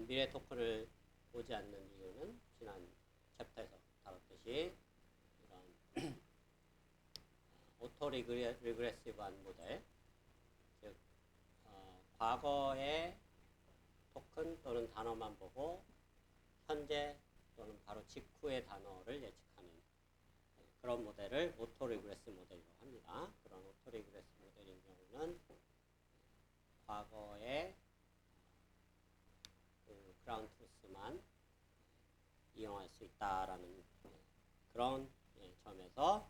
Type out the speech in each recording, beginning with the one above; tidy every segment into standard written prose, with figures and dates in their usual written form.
미래 토큰을 보지 않는 이유는 지난 챕터에서 다뤘듯이 이런 오토 리그레시브한 모델, 즉 과거의 토큰 또는 단어만 보고 현재 또는 바로 직후의 단어를 예측하는 그런 모델을 오토 리그레스 모델이라고 합니다. 그런 오토 리그레스 모델인 경우는 과거의 그 그라운드 트루스만 이용할 수 있다라는 그런 점에서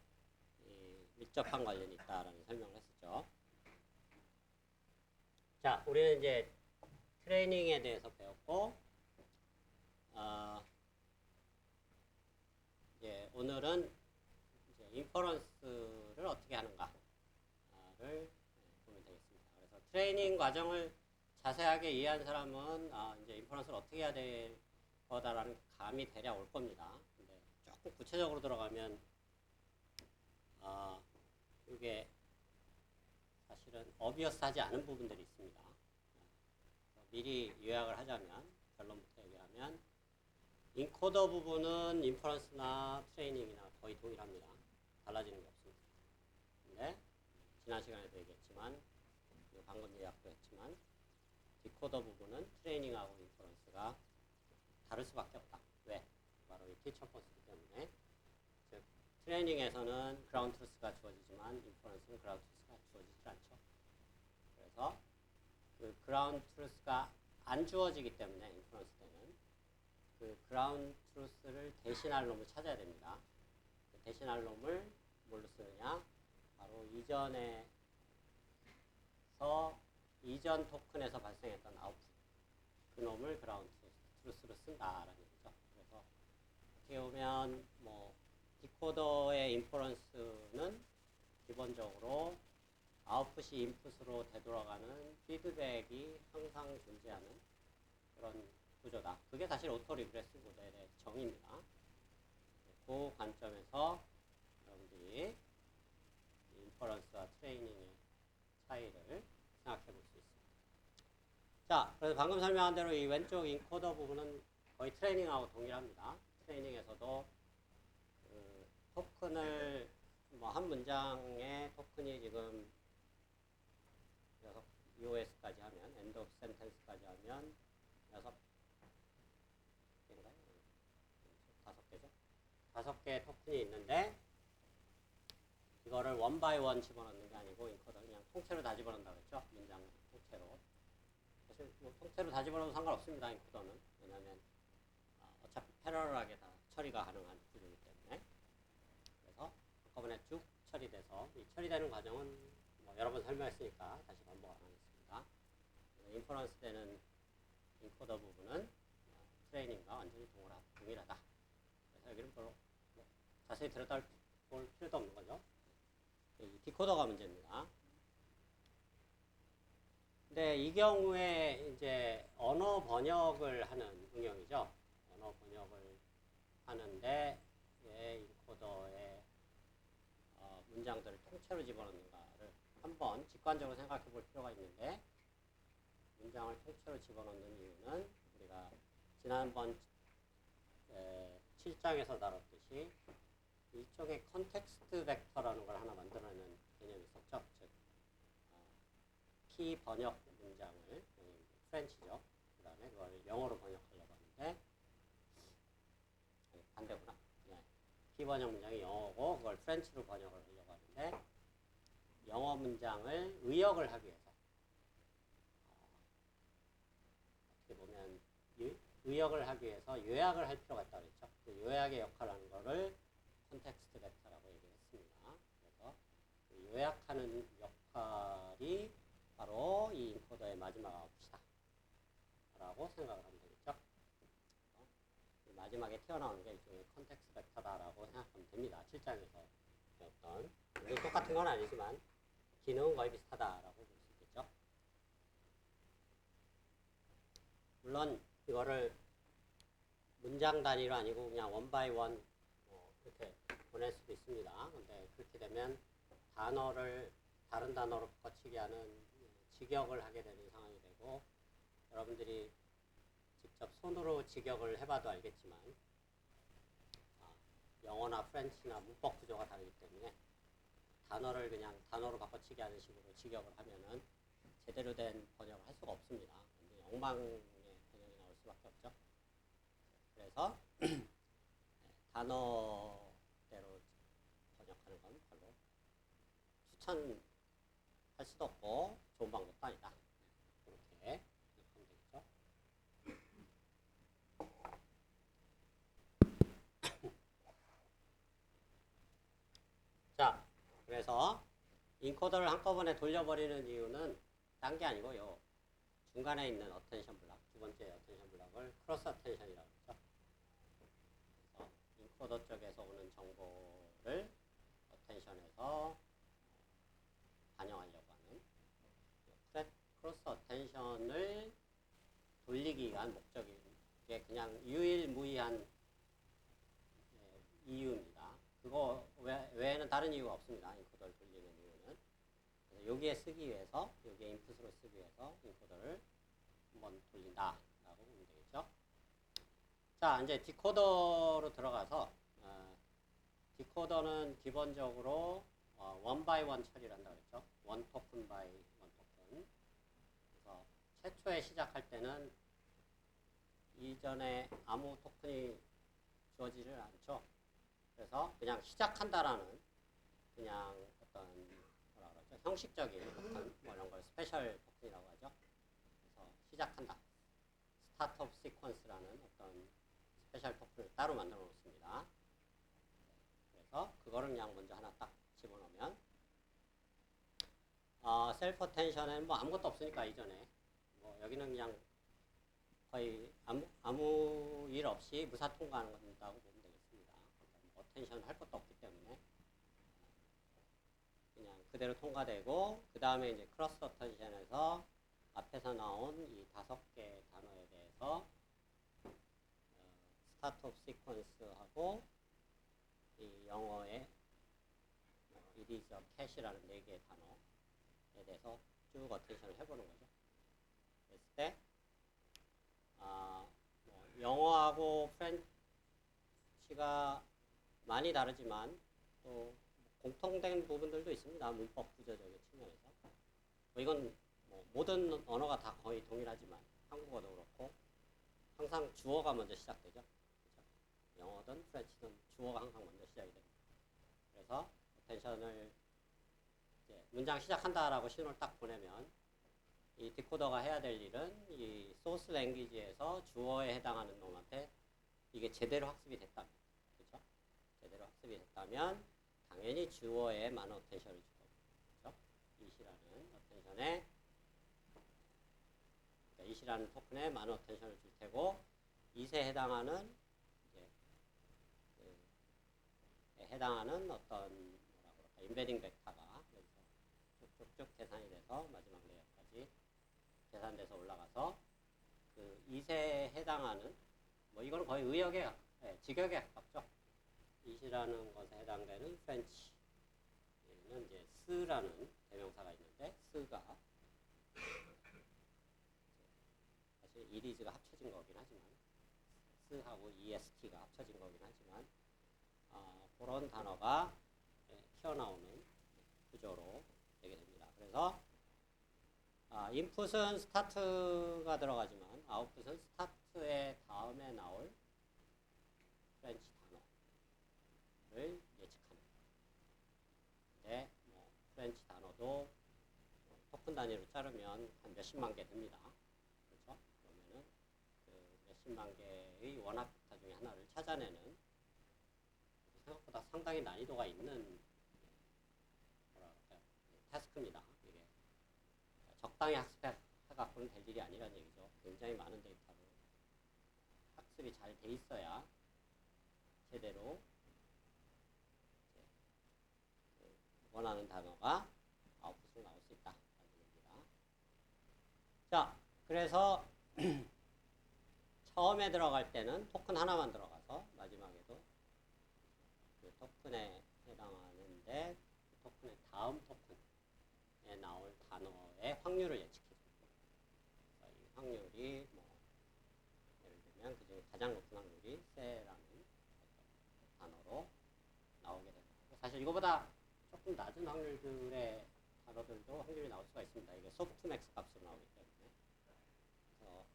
밀접한 관련이 있다라는 설명을 했었죠. 자, 우리는 이제 트레이닝에 대해서 배웠고, 이제 오늘은 이제 인퍼런스를 어떻게 하는가를 보면 되겠습니다. 그래서 트레이닝 과정을 자세하게 이해한 사람은 이제 인퍼런스를 어떻게 해야 될 거다라는 감이 대략 올 겁니다. 근데 조금 구체적으로 들어가면 이게 사실은 어비어스하지 않은 부분들이 있습니다. 미리 요약을 하자면, 결론부터 얘기하면 인코더 부분은 인퍼런스나 트레이닝이나 거의 동일합니다. 달라지는 게 없습니다. 근데 지난 시간에도 얘기했지만, 방금 요약도 했지만, 디코더 부분은 트레이닝하고 인퍼런스가 다를 수밖에 없다. 왜? 바로 이 티처 포스이기 때문에. 즉, 트레이닝에서는 그라운드 트루스가 주어지지만 인퍼런스는 그라운드 트루스가 주어지지 않죠. 그래서 그 그라운드 트루스가 안 주어지기 때문에 인퍼런스 때는 그 그라운드 트루스를 대신할 놈을 찾아야 됩니다. 그 대신할 놈을 뭘로 쓰느냐? 바로 이전 토큰에서 발생했던 아웃풋, 그 놈을 그라운드 트루스로 쓴다라는 얘기죠. 그래서 어떻게 보면 디코더의 인퍼런스는 기본적으로 아웃풋이 인풋으로 되돌아가는 피드백이 항상 존재하는 그런 구조다. 그게 사실 오토 리그레스 모델의 정의입니다. 그 관점에서 여러분들이 인퍼런스와 트레이닝의 차이를 생각해 볼 수 있습니다. 자, 그래서 방금 설명한 대로 이 왼쪽 인코더 부분은 거의 트레이닝하고 동일합니다. 트레이닝에서도 그 토큰을 한 문장의 토큰이 지금 EOS까지 하면, end of sentence까지 하면 6개인가요? 5개죠? 5개의 토큰이 있는데 이거를 원 바이 원 집어넣는 게 아니고 인코더 그냥 통째로 다 집어넣는다고 했죠? 문장 통째로. 사실 통째로 다 집어넣어도 상관없습니다. 인코더는. 왜냐하면 어차피 패러럴하게 다 처리가 가능한 구조이기 때문에. 그래서 한꺼번에 쭉 처리돼서 이 처리되는 과정은 여러 번 설명했으니까 다시 반복 안 하겠습니다. 인퍼런스 때는 인코더 부분은 트레이닝과 완전히 동일하다. 그래서 여기는 별로 자세히 들여다볼 필요도 없는 거죠. 이 디코더가 문제입니다. 근데 이 경우에 이제 언어 번역을 하는 응용이죠. 언어 번역을 하는데 인코더의 문장들을 통째로 집어넣는가를 한번 직관적으로 생각해 볼 필요가 있는데, 문장을 통째로 집어넣는 이유는 우리가 지난번 7장에서 다뤘듯이 일종의 컨텍스트 벡터라는 걸 하나 만들어내는 개념이 있었죠. 즉, 키 번역 문장을, 프렌치죠. 그 다음에 그걸 영어로 번역하려고 하는데, 반대구나. 키 번역 문장이 영어고 그걸 프렌치로 번역을 하려고 하는데, 영어 문장을 의역을 하기 위해서 어떻게 보면 의역을 하기 위해서 요약을 할 필요가 있다고 그랬죠. 그 요약의 역할을 하는 거를 컨텍스트 벡터라고 얘기했습니다. 그래서 그 요약하는 역할이 바로 이 인코더의 마지막 아웃풋이다 라고 생각을 하면 되겠죠. 마지막에 튀어나오는 게 일종의 컨텍스트 벡터다라고 생각하면 됩니다. 7장에서 배웠던. 똑같은 건 아니지만 기능은 거의 비슷하다라고 볼 수 있겠죠. 물론 이거를 문장 단위로 아니고 그냥 원 바이 원 이렇게 보낼 수도 있습니다. 근데 그렇게 되면 단어를 다른 단어로 바꿔치기 하는 직역을 하게 되는 상황이 되고, 여러분들이 직접 직접 손으로 직역을 해봐도 알겠지만 영어나 프렌치나 문법 구조가 다르기 때문에 단어를 그냥 단어로 바꿔치기 하는 식으로 직역을 하면은 제대로 된 번역을 할 수가 없습니다. 엉망의 번역이 나올 수밖에 없죠. 그래서 단어대로 번역하는 건 별로 추천할 수도 없고 좋은 방법도 아니다. 그렇게 생각하면 되겠죠. 자, 그래서 인코더를 한꺼번에 돌려버리는 이유는 딴 게 아니고요. 중간에 있는 어텐션 블락, 두 번째 어텐션 블락을 크로스 어텐션이라고 했죠. 그래서 인코더 쪽에서 오는 정보를 어텐션에서 반영하려고 하는 크로스 어텐션을 돌리기 위한 목적인 게 그냥 유일무이한 이유입니다. 그거 외에는 다른 이유가 없습니다. 인코더를 돌리는 이유는. 그래서 여기에 쓰기 위해서, 여기에 인풋으로 쓰기 위해서 인코더를 한번 돌린다라고 보면 되겠죠. 자, 이제 디코더로 들어가서 디코더는 기본적으로 원 바이 원 처리를 한다고 했죠. 원 토큰 바이 원 토큰. 그래서 최초에 시작할 때는 이전에 아무 토큰이 주어지를 않죠. 그래서 그냥 시작한다라는 그냥 어떤 뭐라 그러죠? 형식적인 토큰, 뭐 이런 걸 스페셜 토큰이라고 하죠. 그래서 시작한다. 스타트 오브 시퀀스라는 어떤 스페셜 토큰을 따로 만들어 놓습니다. 그래서 그거를 그냥 먼저 하나 딱 집어넣으면 셀프 어텐션에는 뭐 아무것도 없으니까 이전에 뭐 여기는 그냥 거의 아무 일 없이 무사 통과하는 건다고 보면 되겠습니다. 어텐션 할 것도 없기 때문에 그냥 그대로 통과되고, 그 다음에 이제 크로스 어텐션에서 앞에서 나온 이 5개 단어에 대해서 스타트 오브 시퀀스하고 이 영어의 it is a cat이라는 4개의 단어에 대해서 쭉 어텐션을 해보는 거죠. 그랬을 때 뭐 영어하고 프렌치가 많이 다르지만 또 공통된 부분들도 있습니다. 문법 구조적인 측면에서. 뭐 이건 뭐 모든 언어가 다 거의 동일하지만 한국어도 그렇고 항상 주어가 먼저 시작되죠. 그렇죠? 영어든 프렌치든 주어가 항상 먼저 시작이 됩니다. 그래서 어텐션을 이제 문장 시작한다라고 신호를 딱 보내면 이 디코더가 해야 될 일은 이 소스 랭귀지에서 주어에 해당하는 놈한테 이게 제대로 학습이 됐다면, 그렇죠? 제대로 학습이 됐다면 당연히 주어에 많은 어텐션을 줄 거고, 그렇죠? 이시라는 어텐션에, 그러니까 이시라는 토큰에 많은 어텐션을 줄 테고, 이세 해당하는 이제 해당하는 어떤 뭐라 그럴까 인베딩 벡터가 여기서 쭉쭉쭉 계산이 돼서 마지막 레이어까지 계산돼서 올라가서 그 이세에 해당하는 뭐 이거는 거의 의역에 직역에 가깝죠. 이시라는 것에 해당되는 프렌치는 이제 스라는 대명사가 있는데 스가 사실 이리즈가 합쳐진 거긴 하지만 스하고 EST가 합쳐진 거긴 하지만 그런 단어가 튀어나오는 구조로 되게 됩니다. 그래서 인풋은 스타트가 들어가지만 아웃풋은 스타트의 다음에 나올 프렌치 단어를 예측하는. 근데 뭐 프렌치 단어도 토큰 단위로 자르면 한 몇십만 개 됩니다. 그렇죠? 그러면은 그 몇십만 개의 원합 벡터 중에 하나를 찾아내는 생각보다 상당히 난이도가 있는 태스크입니다. 이게 적당히 학습해갖고는 될 일이 아니라는 얘기죠. 굉장히 많은 데이터로 학습이 잘 돼 있어야 제대로 원하는 단어가 아웃풋으로 나올 수 있다. 자, 그래서 처음에 들어갈 때는 토큰 하나만 들어가서 마지막에도 그 토큰에 해당하는데 그 토큰의 다음 토큰에 나올 단어의 확률을 예측해 줍니다. 이 확률이 뭐 예를 가장 높은 확률이 세라는 단어로 나오게 되는 거고, 사실 이거보다 조금 낮은 확률들의 단어들도 확률이 나올 수가 있습니다. 이게 소프트맥스 값으로 나오기 때문에. 그래서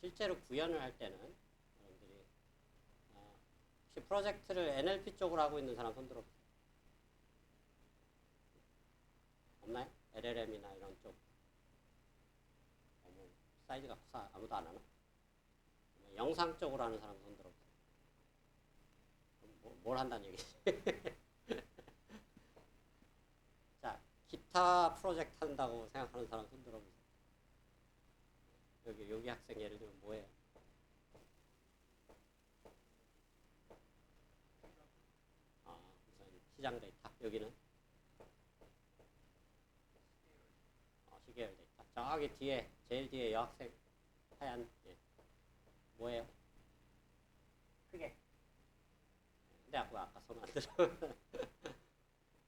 실제로 구현을 할 때는 여러분들이 혹시 프로젝트를 NLP 쪽으로 하고 있는 사람 손 들어보세요. 없나요? LLM이나 이런 쪽. 너무 사이즈가 커서 아무도 안 하나? 영상 쪽으로 하는 사람 손 들어보세요. 뭘 한다는 얘기지? 자, 기타 프로젝트 한다고 생각하는 사람 손 들어보세요. 여기 학생 예를 들면 뭐예요? 무슨 시장 데이터. 여기는 시계열 데이터. 저기 뒤에 제일 뒤에 여학생 하얀 뭐예요? 크게. 근데 아까 손 안 들어.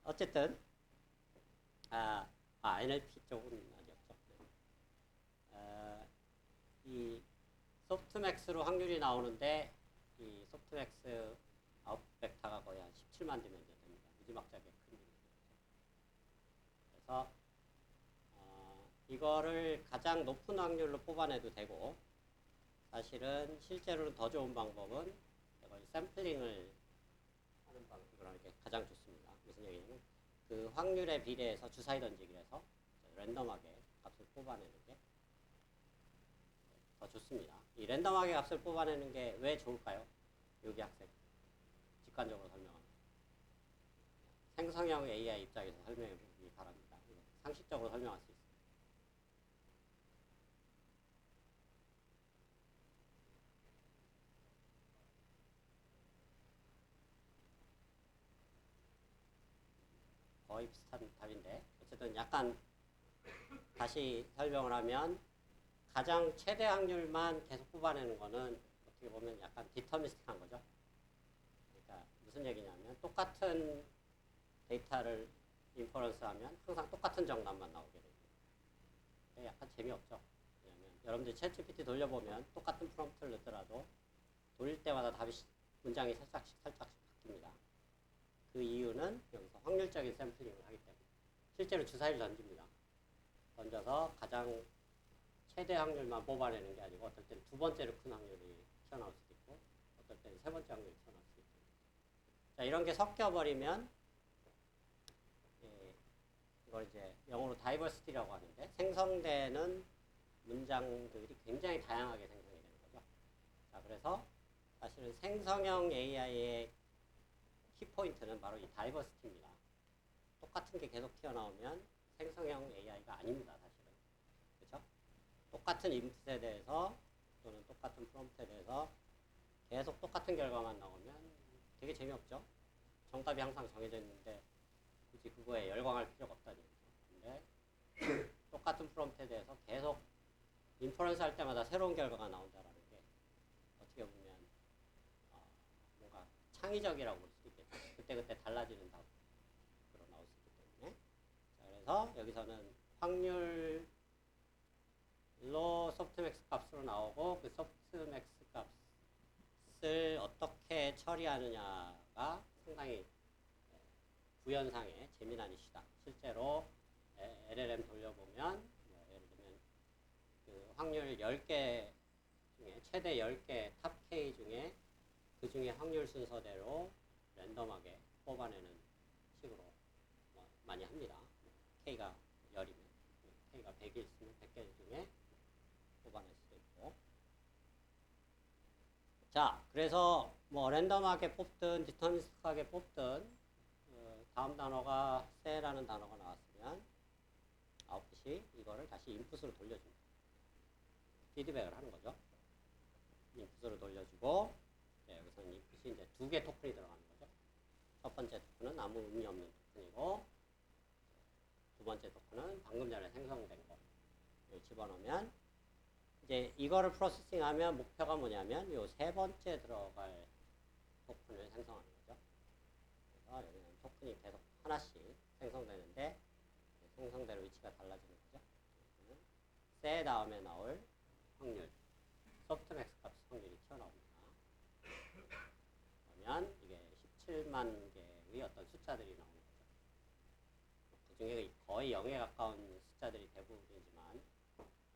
어쨌든 NLP 쪽은 아니었죠. 이 소프트맥스로 확률이 나오는데 이 소프트맥스 아웃 벡터가 거의 한 17만 디멘전 됩니다. 무지막지하게 큰 디멘전. 그래서 이거를 가장 높은 확률로 뽑아내도 되고, 사실은 실제로는 더 좋은 방법은 이걸 샘플링을 하는 방식으로 이게 가장 좋습니다. 무슨 얘기냐면 그 확률에 비례해서 주사위 던지기를 해서 랜덤하게 값을 뽑아내는 게 더 좋습니다. 이 랜덤하게 값을 뽑아내는 게 왜 좋을까요? 여기 학생 직관적으로 설명하면 생성형 AI 입장에서 설명해 보기 바랍니다. 상식적으로 설명할 수 있습니다. 거의 비슷한 답인데, 어쨌든 약간 다시 설명을 하면 가장 최대 확률만 계속 뽑아내는 거는 어떻게 보면 약간 디터미스틱한 거죠. 그러니까 무슨 얘기냐면 똑같은 데이터를 인퍼런스 하면 항상 똑같은 정답만 나오게 됩니다. 약간 재미없죠. 왜냐면 여러분들 챗GPT 돌려보면 똑같은 프롬프트를 넣더라도 돌릴 때마다 답이 문장이 살짝씩 바뀝니다. 그 이유는 여기서 확률적인 샘플링을 하기 때문에. 실제로 주사위를 던집니다. 던져서 가장 최대 확률만 뽑아내는 게 아니고 어떨 때는 두 번째로 큰 확률이 튀어나올 수도 있고 어떨 때는 세 번째 확률이 튀어나올 수도 있고. 자, 이런 게 섞여버리면 이걸 이제 영어로 다이버시티라고 하는데, 생성되는 문장들이 굉장히 다양하게 생성이 되는 거죠. 자, 그래서 사실은 생성형 AI의 키포인트는 바로 이 다이버시티입니다. 똑같은 게 계속 튀어나오면 생성형 AI가 아닙니다, 사실은. 그렇죠? 똑같은 인풋에 대해서 또는 똑같은 프롬프트에 대해서 계속 똑같은 결과만 나오면 되게 재미없죠? 정답이 항상 정해져 있는데 굳이 그거에 열광할 필요가 없다는 얘기죠. 근데 똑같은 프롬프트에 대해서 계속 인퍼런스 할 때마다 새로운 결과가 나온다라는 게 어떻게 보면 뭔가 창의적이라고 볼 수 있겠죠. 그때그때 달라지는 답으로 나올 수 있기 때문에. 자, 그래서 여기서는 확률로 소프트맥스 값으로 나오고, 그 소프트맥스 값을 어떻게 처리하느냐가 상당히 구현상의 재미난 이슈다. 실제로 LLM 돌려보면 예를 들면 그 확률 10개 중에 최대 10개 탑 K 중에 그 중에 확률 순서대로 랜덤하게 뽑아내는 식으로 많이 합니다. K가 10이면 K가 100이 있으면 100개 중에 뽑아낼 수도 있고. 자, 그래서 뭐 랜덤하게 뽑든 디터미스틱하게 뽑든 다음 단어가 세라는 단어가 나왔으면 아웃풋이 이거를 다시 인풋으로 돌려줍니다. 피드백을 하는 거죠. 인풋으로 돌려주고, 여기서는 인풋이 이제 2개 토큰이 들어가는 거죠. 첫 번째 토큰은 아무 의미 없는 토큰이고, 두 번째 토큰은 방금 전에 생성된 거를 집어넣으면 이제 이거를 프로세싱하면 목표가 뭐냐면 요 세 번째 들어갈 토큰을 생성하는 거죠. 그래서 여기는 토큰이 계속 하나씩 생성되는데 생성대로 위치가 달라지는 거죠. 세 다음에 나올 확률, 소프트맥스 값 확률이 튀어나옵니다. 수천만 개의 어떤 숫자들이 나오는 거죠. 그 중에 거의 0에 가까운 숫자들이 대부분이지만,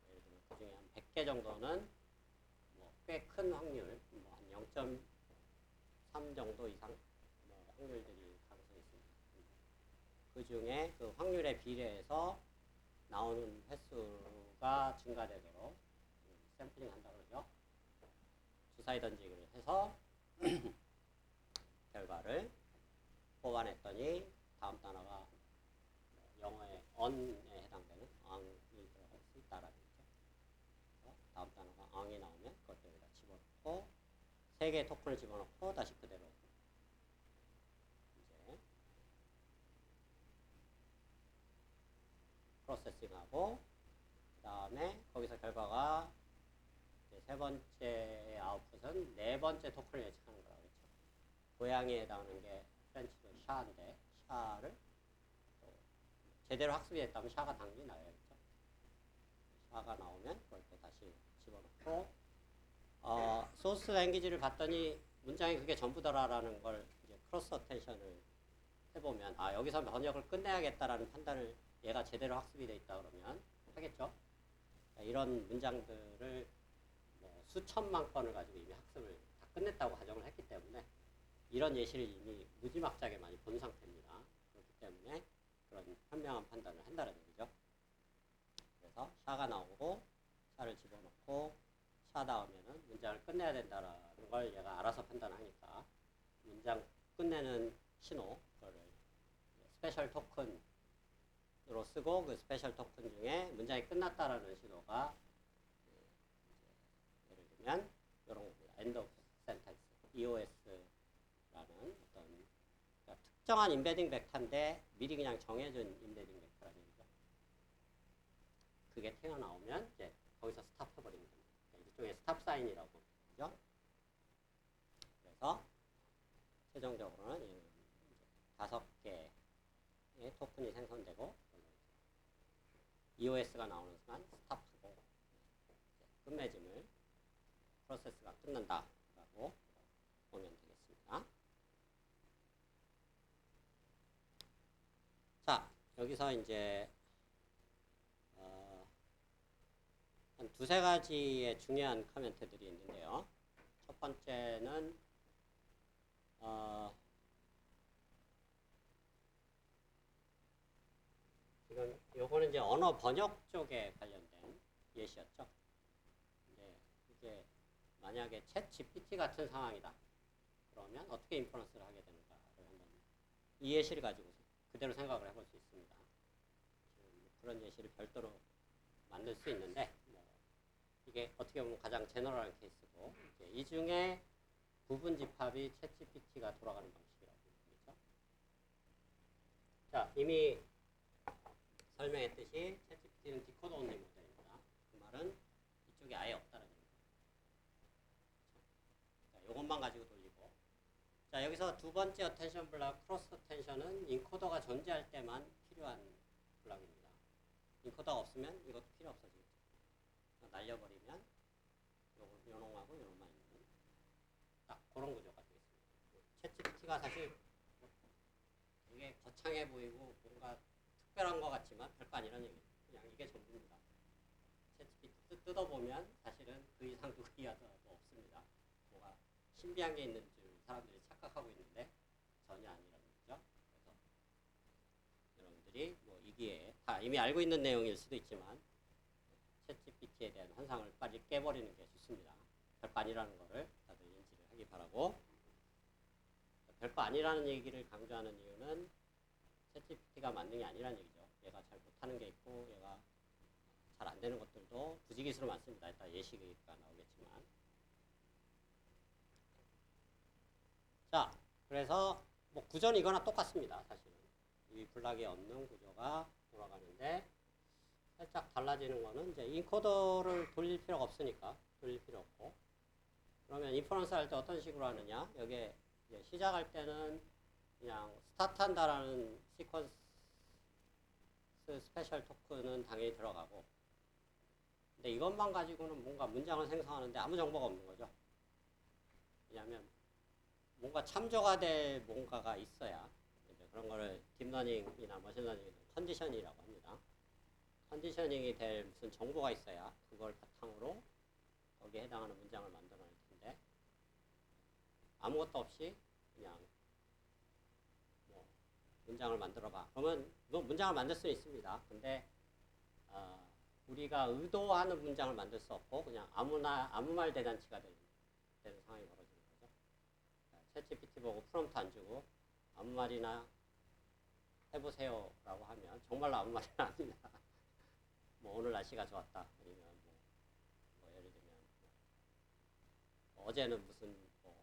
예를 들면 그 중에 한 100개 정도는 뭐 꽤 큰 확률, 뭐 한 0.3 정도 이상 뭐 확률들이 가능성이 있습니다. 그 중에 그 확률에 비례해서 나오는 횟수가 증가되도록 샘플링 한다 그러죠. 주사위 던지기를 해서 결과를 뽑아냈더니 다음 단어가 영어의 on에 해당되는 on이 들어갈 수 있다라는 거죠. 다음 단어가 on이 나오면 그것도 여기다 집어넣고 3개의 토큰을 집어넣고 다시 그대로 이제 프로세싱하고 그 다음에 거기서 결과가 세 번째 아웃풋은 네 번째 토큰을 예측하는 거라고 했죠. 고양이에 해당하는 게 프렌치로 샤인데 샤를 제대로 학습이 됐다면 샤가 당연히 나와야겠죠. 샤가 나오면 그걸 또 다시 집어넣고 소스 랭귀지를 봤더니 문장이 그게 전부더라라는 걸 이제 크로스 어텐션을 해보면 여기서 번역을 끝내야겠다라는 판단을 얘가 제대로 학습이 돼 있다 그러면 하겠죠. 이런 문장들을 뭐 수천만 건을 가지고 이미 학습을 다 끝냈다고 가정을 했기 때문에 이런 예시를 이미 무지막지하게 많이 본 상태입니다. 그렇기 때문에 그런 현명한 판단을 한다는 얘기죠. 그래서 샤가 나오고 샤를 집어넣고 샤 다음에는 문장을 끝내야 된다는 걸 얘가 알아서 판단하니까 문장 끝내는 신호, 그거를 스페셜 토큰으로 쓰고 그 스페셜 토큰 중에 문장이 끝났다라는 신호가 예를 들면 이런 겁니다. End of sentence, EOS라는 어떤 그러니까 특정한 인베딩 벡터인데 미리 그냥 정해준 인베딩 벡터라는 얘기죠. 그게 튀어나오면 이제 거기서 스탑 해버리는 겁니다. 일종의 스탑 사인이라고 그러죠. 그래서 최종적으로는 5개의 토큰이 생성되고 EOS가 나오는 순간 스탑하고 끝맺음을 프로세스가 끝난다라고 보면 되겠습니다. 자, 여기서 이제 한 2-3가지의 중요한 커멘트들이 있는데요. 첫 번째는 지금 요거는 이제 언어 번역 쪽에 관련된 예시였죠. 이게 만약에 챗 GPT 같은 상황이다. 그러면 어떻게 인퍼런스를 하게 되는가를 한번 이 예시를 가지고 그대로 생각을 해볼 수 있습니다. 그런 예시를 별도로 만들 수 있는데 이게 어떻게 보면 가장 제너럴한 케이스고 이 중에 부분 집합이 챗 GPT가 돌아가는 방식이라고 보죠. 자, 이미 설명했듯이 챗 GPT는 디코더 온리 모델입니다. 그 말은 이쪽에 아예 없다는 얘기입니다. 자, 이것만 가지고 돌리고 자, 여기서 두 번째 어텐션 블락, 크로스 어텐션은 인코더가 존재할 때만 필요한 블락입니다. 인코더가 없으면 이것도 필요 없어지겠죠. 날려버리면 요놈하고 요놈만 있는 딱 그런 구조가 되겠습니다. 챗 GPT가 사실 되게 거창해 보이고 뭔가 특별한 것 같지만 별거 아니라는 얘기예요. 그냥 이게 전부입니다. 챗 GPT 뜯어보면 사실은 그 이상도 그 이하도 없습니다. 뭐가 신비한 게 있는 줄 사람들이 착각하고 있는데 전혀 아니라는 거죠. 그래서 여러분들이 뭐 이 기회에 다 이미 알고 있는 내용일 수도 있지만 챗 GPT에 대한 환상을 빨리 깨버리는 게 좋습니다. 별거 아니라는 거를 다들 인지를 하기 바라고 별거 아니라는 얘기를 강조하는 이유는 챗 GPT가 만든 게 아니라는 얘기죠. 얘가 잘 못하는 게 있고 얘가 잘 안 되는 것들도 부지기수로 많습니다. 이따 예시가 나오겠지만 자, 그래서 뭐 구조는 이거나 똑같습니다. 사실은 이 블락이 얻는 구조가 돌아가는데 살짝 달라지는 거는 이제 인코더를 돌릴 필요가 없으니까 돌릴 필요 없고 그러면 인퍼런스 할 때 어떤 식으로 하느냐 여기에 이제 시작할 때는 그냥 스타트 한다라는 시퀀스 스페셜 토큰은 당연히 들어가고 근데 이것만 가지고는 뭔가 문장을 생성하는데 아무 정보가 없는 거죠. 왜냐하면 뭔가 참조가 될 뭔가가 있어야 이제 그런 거를 딥러닝이나 머신러닝은 컨디션이라고 합니다. 컨디셔닝이 될 무슨 정보가 있어야 그걸 바탕으로 거기에 해당하는 문장을 만들어낼 텐데 아무것도 없이 그냥 뭐 문장을 만들어봐. 그러면 뭐 문장을 만들 수 있습니다. 근데 우리가 의도하는 문장을 만들 수 없고 그냥 아무 말 대잔치가 되는 상황이 벌어지는 거죠. 챗GPT 보고 프롬프트 안 주고 아무 말이나 해보세요라고 하면 정말로 아무 말이나 합니다. 뭐 오늘 날씨가 좋았다. 아니면 뭐 예를 들면 어제는 무슨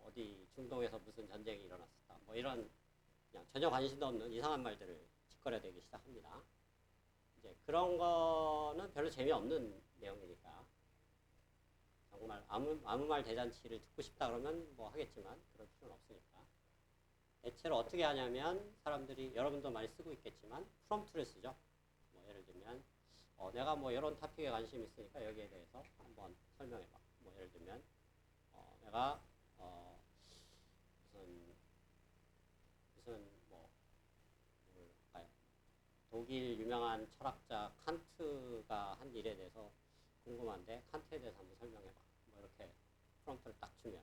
어디 중동에서 무슨 전쟁이 일어났었다. 뭐 이런 그냥 전혀 관심도 없는 이상한 말들을 짓거려대기 시작합니다. 이제 그런 거는 별로 재미없는 내용이니까 정말 아무 말 대잔치를 듣고 싶다 그러면 뭐 하겠지만 그럴 필요는 없으니까 대체로 어떻게 하냐면 사람들이 여러분도 많이 쓰고 있겠지만 프롬프트를 쓰죠. 뭐 예를 들면 내가 뭐 이런 토픽에 관심 있으니까 여기에 대해서 한번 설명해봐. 뭐 예를 들면 내가 무슨 뭐 독일 유명한 철학자 칸트가 한 일에 대해서 궁금한데 칸트에 대해서 한번 설명해봐. 뭐 이렇게 프롬프트를 딱 주면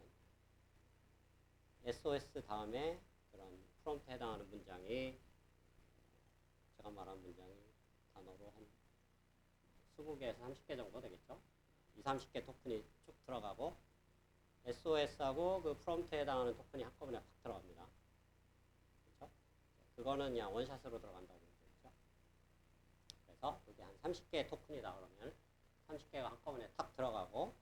SOS 다음에 그런 프롬프트에 해당하는 문장이 제가 말한 문장이 단어로 한 20개에서 30개 정도 되겠죠. 20, 30개 토큰이 쭉 들어가고 SOS하고 그 프롬프트에 해당하는 토큰이 한꺼번에 팍 들어갑니다. 그렇죠? 그거는 그냥 원샷으로 들어간다고 보면 되겠죠. 그래서 여기 한 30개의 토큰이다 그러면 30개가 한꺼번에 탁 들어가고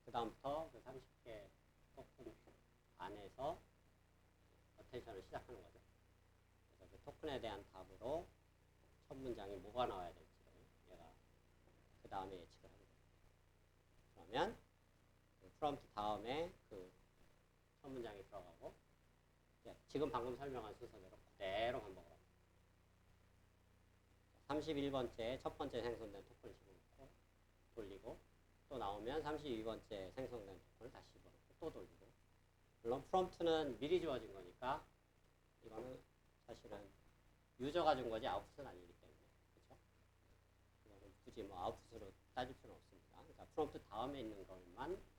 그 다음부터 그 30개 토큰 안에서 어텐션을 시작하는 거죠. 그래서 그 토큰에 대한 답으로 첫 문장이 뭐가 나와야 될지를 얘가 그 다음에 예측을 하게 됩니다. 그러면 그 프롬프트 다음에 그 첫 문장이 들어가고 지금 방금 설명한 순서대로 그대로 반복을 합니다. 31번째 첫 번째 생성된 토큰을 집어넣고 돌리고 또 나오면 32번째 생성된 토큰을 다시 집어넣고 또 돌리고 물론 프롬프트는 미리 주어진 거니까 이거는 사실은 유저가 준 거지 아웃풋은 아니기 때문에 그렇죠? 이거는 굳이 뭐 아웃풋으로 따질 필요는 없습니다. 그러니까 프롬프트 다음에 있는 것만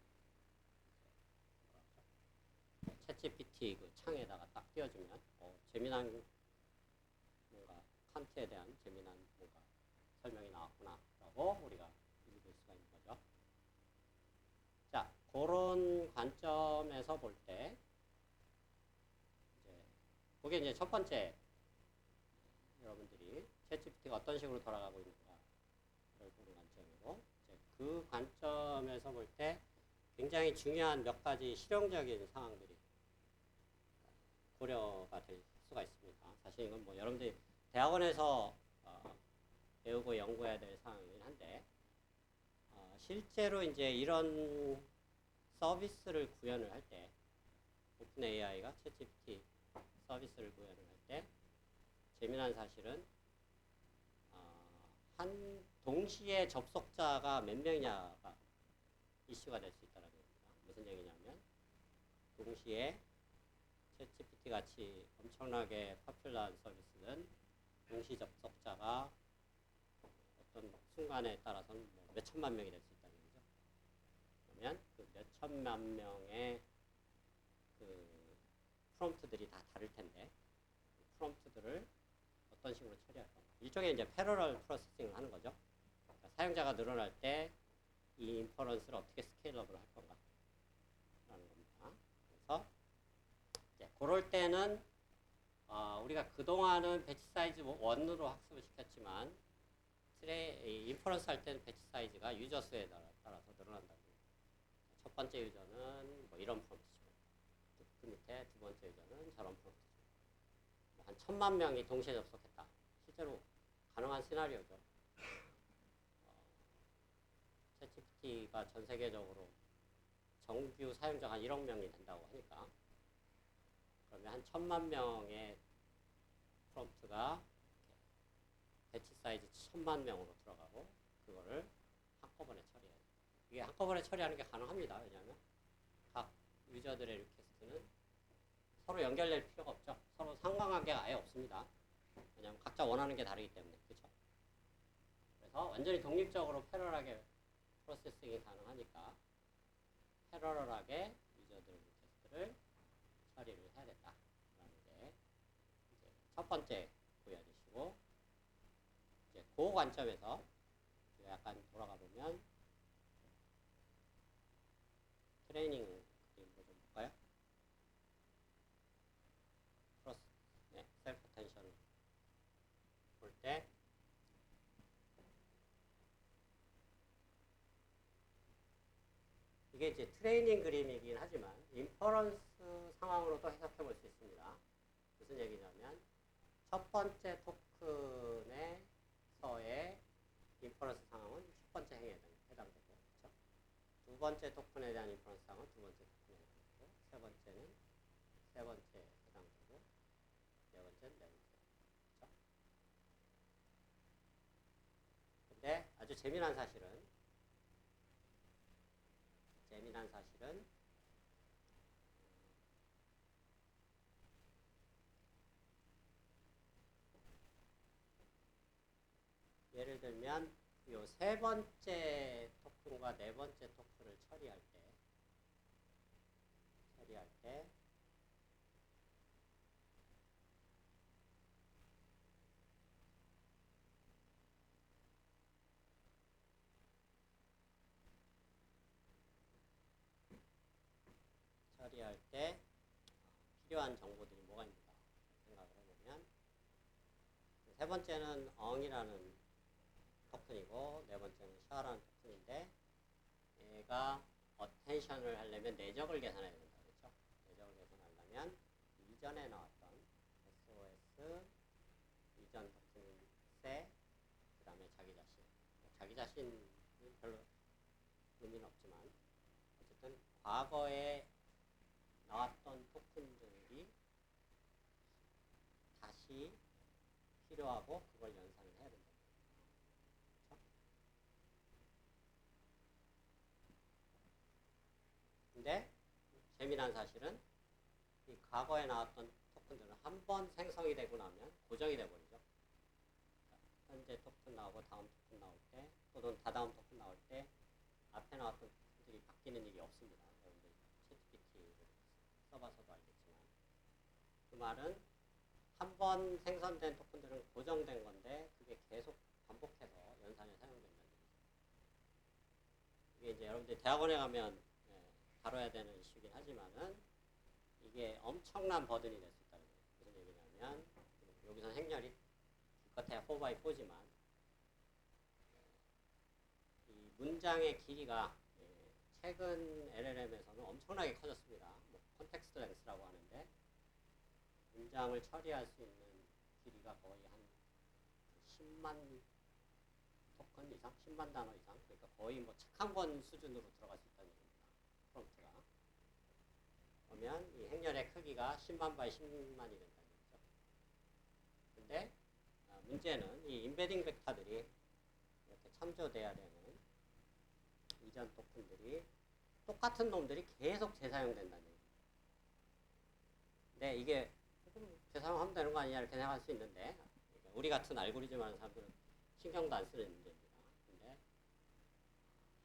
챗GPT 그 창에다가 딱 띄워주면 재미난 뭔가 칸트에 대한 재미난 뭔가 설명이 나왔구나 라고 우리가 읽을 수가 있는 거죠. 자, 그런 관점에서 볼 때 그게 이제 첫 번째 여러분들이 챗GPT가 어떤 식으로 돌아가고 있는가를 보는 관점이고 이제 그 관점에서 볼 때 굉장히 중요한 몇 가지 실용적인 상황들이 고려가 될 수가 있습니다. 사실 이건 뭐 여러분들이 대학원에서 배우고 연구해야 될 사항이긴 한데 실제로 이제 이런 서비스를 구현을 할 때 오픈 AI가 챗GPT 서비스를 구현을 할 때 재미난 사실은 한 동시에 접속자가 몇 명이냐가 이슈가 될 수 있다는 겁니다. 무슨 얘기냐면 동시에 챗GPT 같이 엄청나게 파퓰러한 서비스는 동시 접속자가 어떤 순간에 따라서는 뭐 몇천만 명이 될 수 있다는 거죠. 그러면 그 몇천만 명의 그 프롬프트들이 다 다를 텐데 그 프롬프트들을 어떤 식으로 처리할 건가. 일종의 이제 패러럴 프로세싱을 하는 거죠. 그러니까 사용자가 늘어날 때 이 인퍼런스를 어떻게 스케일업을 할 건가 라는 겁니다. 그래서 이제 그럴 때는 우리가 그동안은 배치 사이즈 1으로 학습을 시켰지만 인퍼런스 할 때는 배치 사이즈가 유저 수에 따라서 늘어난다고. 첫 번째 유저는 뭐 이런 프롬프트죠. 그 밑에 두 번째 유저는 저런 프롬프트죠. 한 1000만 명이 동시에 접속했다. 실제로 가능한 시나리오죠. 챗GPT가 전 세계적으로 정규 사용자가 한 1억 명이 된다고 하니까 그러면 한 1000만 명의 프롬프트가 배치 사이즈 1000만 명으로 들어가고 그거를 한꺼번에 처리해요. 이게 한꺼번에 처리하는 게 가능합니다. 왜냐하면 각 유저들의 리퀘스트는 서로 연결될 필요가 없죠. 서로 상관관계가 아예 없습니다. 왜냐하면 각자 원하는 게 다르기 때문에. 그렇죠? 그래서 완전히 독립적으로 패러럴하게 프로세싱이 가능하니까 패러럴하게 유저들 테스트를 처리를 해야 된다라는 게 이제 첫 번째 보여주시고, 이제 그 관점에서 약간 돌아가 보면 트레이닝 그림으로 좀 볼까요? 크로스, 네, 셀프 텐션 볼 때 이게 이제 트레이닝 그림이긴 하지만 인퍼런스 상황으로도 해석해 볼 수 있습니다. 무슨 얘기냐면 첫 번째 토큰에서의 인퍼런스 상황은 첫 번째 행위에 해당되고, 그렇죠? 두 번째 토큰에 대한 인퍼런스 상황은 두 번째 토큰에 해당되고, 세 번째는 세 번째에 해당되고, 네 번째는 네 번째. 그렇죠? 근데 아주 재미난 사실은 예를 들면 요 세 번째 토큰과 네 번째 토큰을 처리할 때 필요한 정보들이 뭐가 있는가 생각을 해보면, 세 번째는 엉이라는 토큰이고 네 번째는 샤라는 토큰인데, 얘가 어텐션을 하려면 내적을 계산해야 된다. 그렇죠? 내적을 계산하려면 이전에 나왔던 SOS 이전 토큰 세, 그 다음에 자기 자신은 별로 의미는 없지만 어쨌든 과거에 나왔던 토큰들이 다시 필요하고 그걸 연산을 해야 된다. 그렇죠? 근데 재미난 사실은 이 과거에 나왔던 토큰들은 한 번 생성이 되고 나면 고정이 돼버리죠. 현재 토큰 나오고 다음 토큰 나올 때, 또는 다다음 토큰 나올 때 앞에 나왔던 토큰들이 바뀌는 일이 없습니다. 여러분들 챗GPT를 써봐서도 알겠지만, 그 말은 한 번 생성된 토큰들은 고정된 건데 그게 계속 반복해서 연산에 사용된다는 얘기죠. 이게 이제 여러분들 대학원에 가면 다뤄야 되는 이슈긴 하지만은 이게 엄청난 버든이 될 수 있다는 거예요. 무슨 얘기냐면 여기서는 행렬이 기껏해야 4x4지만 이 문장의 길이가 최근 LLM에서는 엄청나게 커졌습니다. 뭐 컨텍스트 랭스라고 하는데, 문장을 처리할 수 있는 길이가 거의 한 10만 토큰 이상, 10만 단어 이상, 그러니까 거의 뭐 책 한 권 수준으로 들어갈 수 있다는 얘기입니다. 프롬프트가. 그러면 이 행렬의 크기가 10만 바이 10만이 된다는 얘기죠. 근데 문제는 이 인베딩 벡터들이 이렇게 참조돼야 되는 이전 토큰들이 똑같은 놈들이 계속 재사용된다는 얘기입니다. 근데 이게 재사용하면 되는 거 아니냐 이렇게 생각할 수 있는데, 우리 같은 알고리즘 하는 사람들은 신경도 안 쓰는 문제입니다. 근데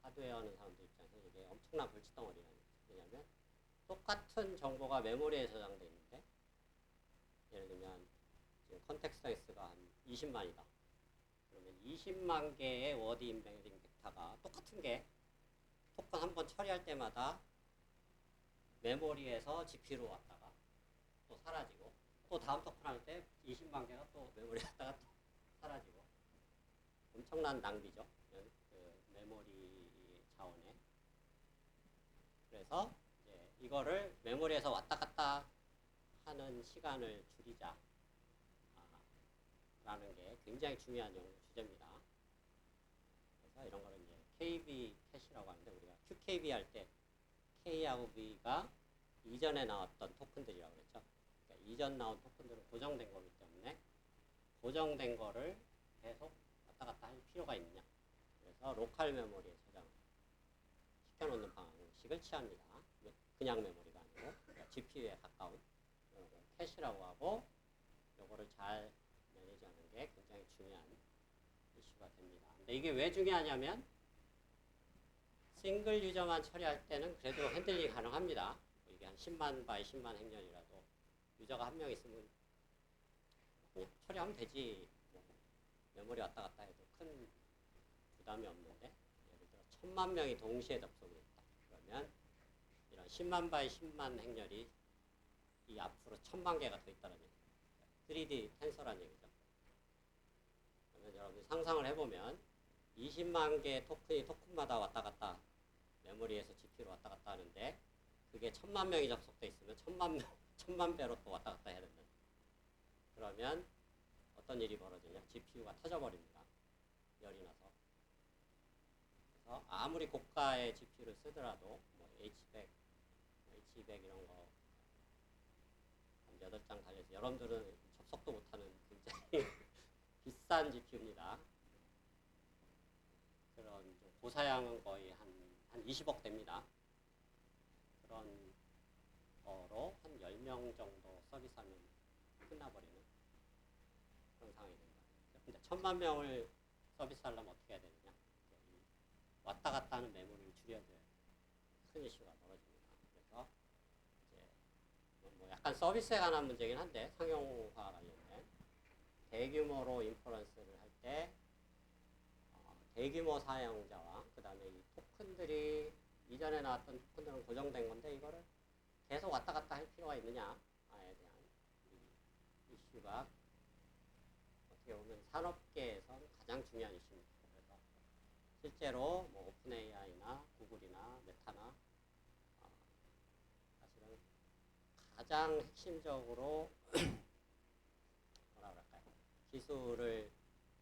하드웨어 하는 사람들 입장에서 이게 엄청난 골칫덩어리라는 거죠. 왜냐하면 똑같은 정보가 메모리에 저장되어 있는데, 예를 들면 지금 컨텍스트 엑스가 한 20만이다. 그러면 20만 개의 워드 인베딩 벡터가 똑같은 게 토큰 한 번 처리할 때마다 메모리에서 GPU로 왔다가 또 사라지고, 또 다음 토큰 할 때 20만 개가 또 메모리에 왔다가 또 사라지고, 엄청난 낭비죠. 그 메모리 자원에. 그래서 이제 이거를 메모리에서 왔다 갔다 하는 시간을 줄이자 라는 게 굉장히 중요한 연구 주제입니다. 그래서 이런 거를 이제 KB 캐시라고 하는데, 우리가 QKB 할 때 K하고 B가 이전에 나왔던 토큰들이라고 그랬죠. 그러니까 이전 나온 토큰들은 고정된 거기 때문에 고정된 거를 계속 왔다 갔다 할 필요가 있느냐. 그래서 로컬 메모리에 저장 시켜놓는 방식을 취합니다. 그냥 메모리가 아니고, 그러니까 GPU에 가까운 캐시라고 하고 요거를 잘 매니지하는 게 굉장히 중요한 이슈가 됩니다. 근데 이게 왜 중요하냐면 싱글 유저만 처리할 때는 그래도 핸들링이 가능합니다. 이게 한 10만 바이 10만 행렬이라도 유저가 한 명 있으면 그냥 처리하면 되지. 뭐 메모리 왔다 갔다 해도 큰 부담이 없는데 예를 들어 1000만 명이 동시에 접속을 했다. 그러면 이런 10만 바이 10만 행렬이 이 앞으로 1000만 개가 더 있다는 얘기죠. 3D 텐서라는 얘기죠. 그러면 여러분이 상상을 해보면 20만 개의 토큰이 토큰마다 왔다 갔다 메모리에서 GPU로 왔다 갔다 하는데 그게 1000만 명이 접속돼 있으면 1000만 배로 또 왔다 갔다 해야 된다. 그러면 어떤 일이 벌어지냐? GPU가 터져버립니다. 열이 나서. 그래서 아무리 고가의 GPU를 쓰더라도 뭐 H100, H200 이런 거 한 8장 달려서 여러분들은 접속도 못하는 굉장히 비싼 GPU입니다. 그런 좀 고사양은 거의 한 20억 됩니다. 그런 거로 한 10명 정도 서비스하면 끝나버리는 그런 상황이 됩니다. 근데 1000만 명을 서비스하려면 어떻게 해야 되느냐? 왔다 갔다 하는 메모리를 줄여줘야 큰 이슈가 벌어집니다. 그래서 이제 뭐 약간 서비스에 관한 문제긴 한데 상용화 관련된 대규모로 인퍼런스를 할 때 대규모 사용자와 그 다음에 이 토큰들이 이전에 나왔던 토큰들은 고정된 건데 이거를 계속 왔다 갔다 할 필요가 있느냐에 대한 이슈가 어떻게 보면 산업계에선 가장 중요한 이슈입니다. 그래서 실제로 뭐 오픈 AI나 구글이나 메타나 사실은 가장 핵심적으로 뭐라 그럴까요? 기술을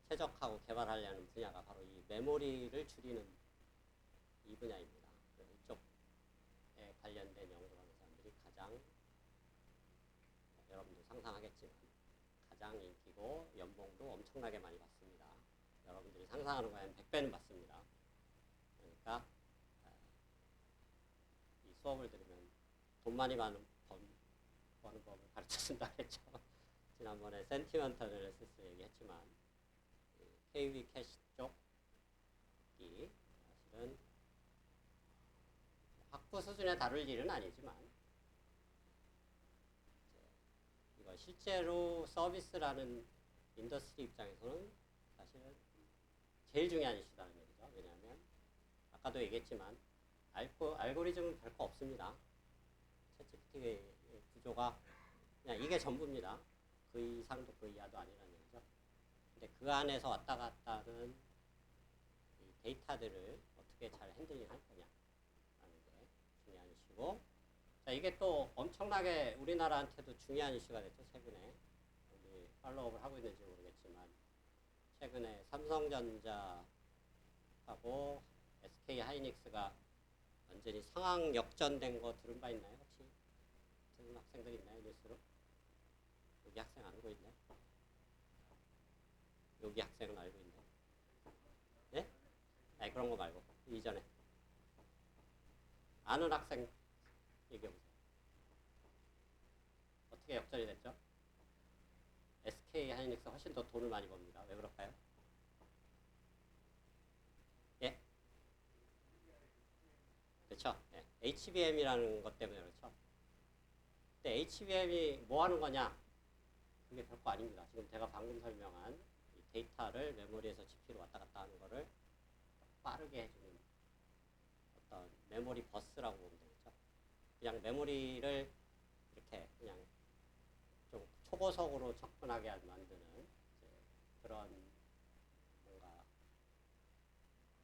최적화하고 개발하려는 분야가 바로 이 메모리를 줄이는 이 분야입니다. 이쪽에 관련된 연구를 하는 사람들이 가장 여러분도 상상하겠지만 가장 인기고 연봉도 엄청나게 많이 받습니다. 여러분들이 상상하는 거에 한 100배는 받습니다. 그러니까 이 수업을 들으면 돈 많이 버는 법을 가르쳐준다 했죠. 지난번에 센티먼털 애널리시스 얘기했지만 KB 캐시 쪽이 사실은 학부 수준에 다룰 일은 아니지만 이거 실제로 서비스라는 인더스트리 입장에서는 사실은 제일 중요한 이슈라는 얘기죠. 왜냐하면 아까도 얘기했지만 알고리즘은 별거 없습니다. 챗GPT의 구조가 그냥 이게 전부입니다. 그 이상도 그 이하도 아니라는 얘기죠. 근데 그 안에서 왔다 갔다 하는 이 데이터들을 어떻게 잘 핸들링 할 거냐 라는 게 중요한 이슈고, 자, 이게 또 엄청나게 우리나라한테도 중요한 이슈가 됐죠. 최근에 우리 팔로우업을 하고 있는지 모르겠지만 최근에 삼성전자하고 SK 하이닉스가 완전히 상황 역전된 거 들은 바 있나요? 혹시 들은 학생들 있나요? 뉴스로? 여기 학생 알고 있나요? 여기 학생은 알고 있나요? 네? 아니 그런 거 말고 이전에 아는 학생 얘기해보세요. 어떻게 역전이 됐죠? SK 하이닉스 훨씬 더 돈을 많이 법니다. 왜 그럴까요? 예? 그렇죠. 예. HBM이라는 것 때문에 그렇죠. 근데 HBM이 뭐 하는 거냐? 그게 별거 아닙니다. 지금 제가 방금 설명한 이 데이터를 메모리에서 GPU로 왔다 갔다 하는 거를 빠르게 해주는 어떤 메모리 버스라고 보면 되겠죠. 그냥 메모리를 이렇게 그냥 좀 초고속으로 접근하게 만드는 그런 뭔가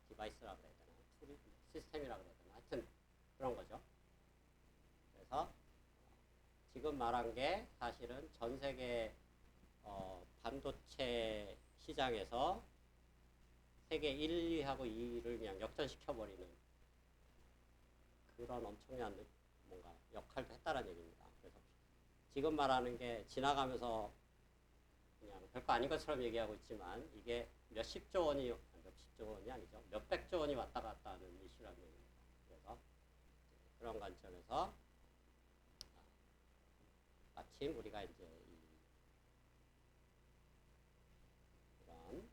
디바이스라고 해야 되나, 시스템이라고 해야 되나, 하여튼 그런 거죠. 그래서 지금 말한 게 사실은 전 세계 반도체 시장에서 세계 1, 2하고 2를 그냥 역전시켜버리는 그런 엄청난 뭔가 역할도 했다는 얘기입니다. 그래서 지금 말하는 게 지나가면서 그냥 별거 아닌 것처럼 얘기하고 있지만 이게 몇십조 원이, 몇십조 원이 아니죠. 몇백조 원이 왔다 갔다 하는 이슈라는 얘기입니다. 그래서 그런 관점에서 마치 마침 우리가 이제 이런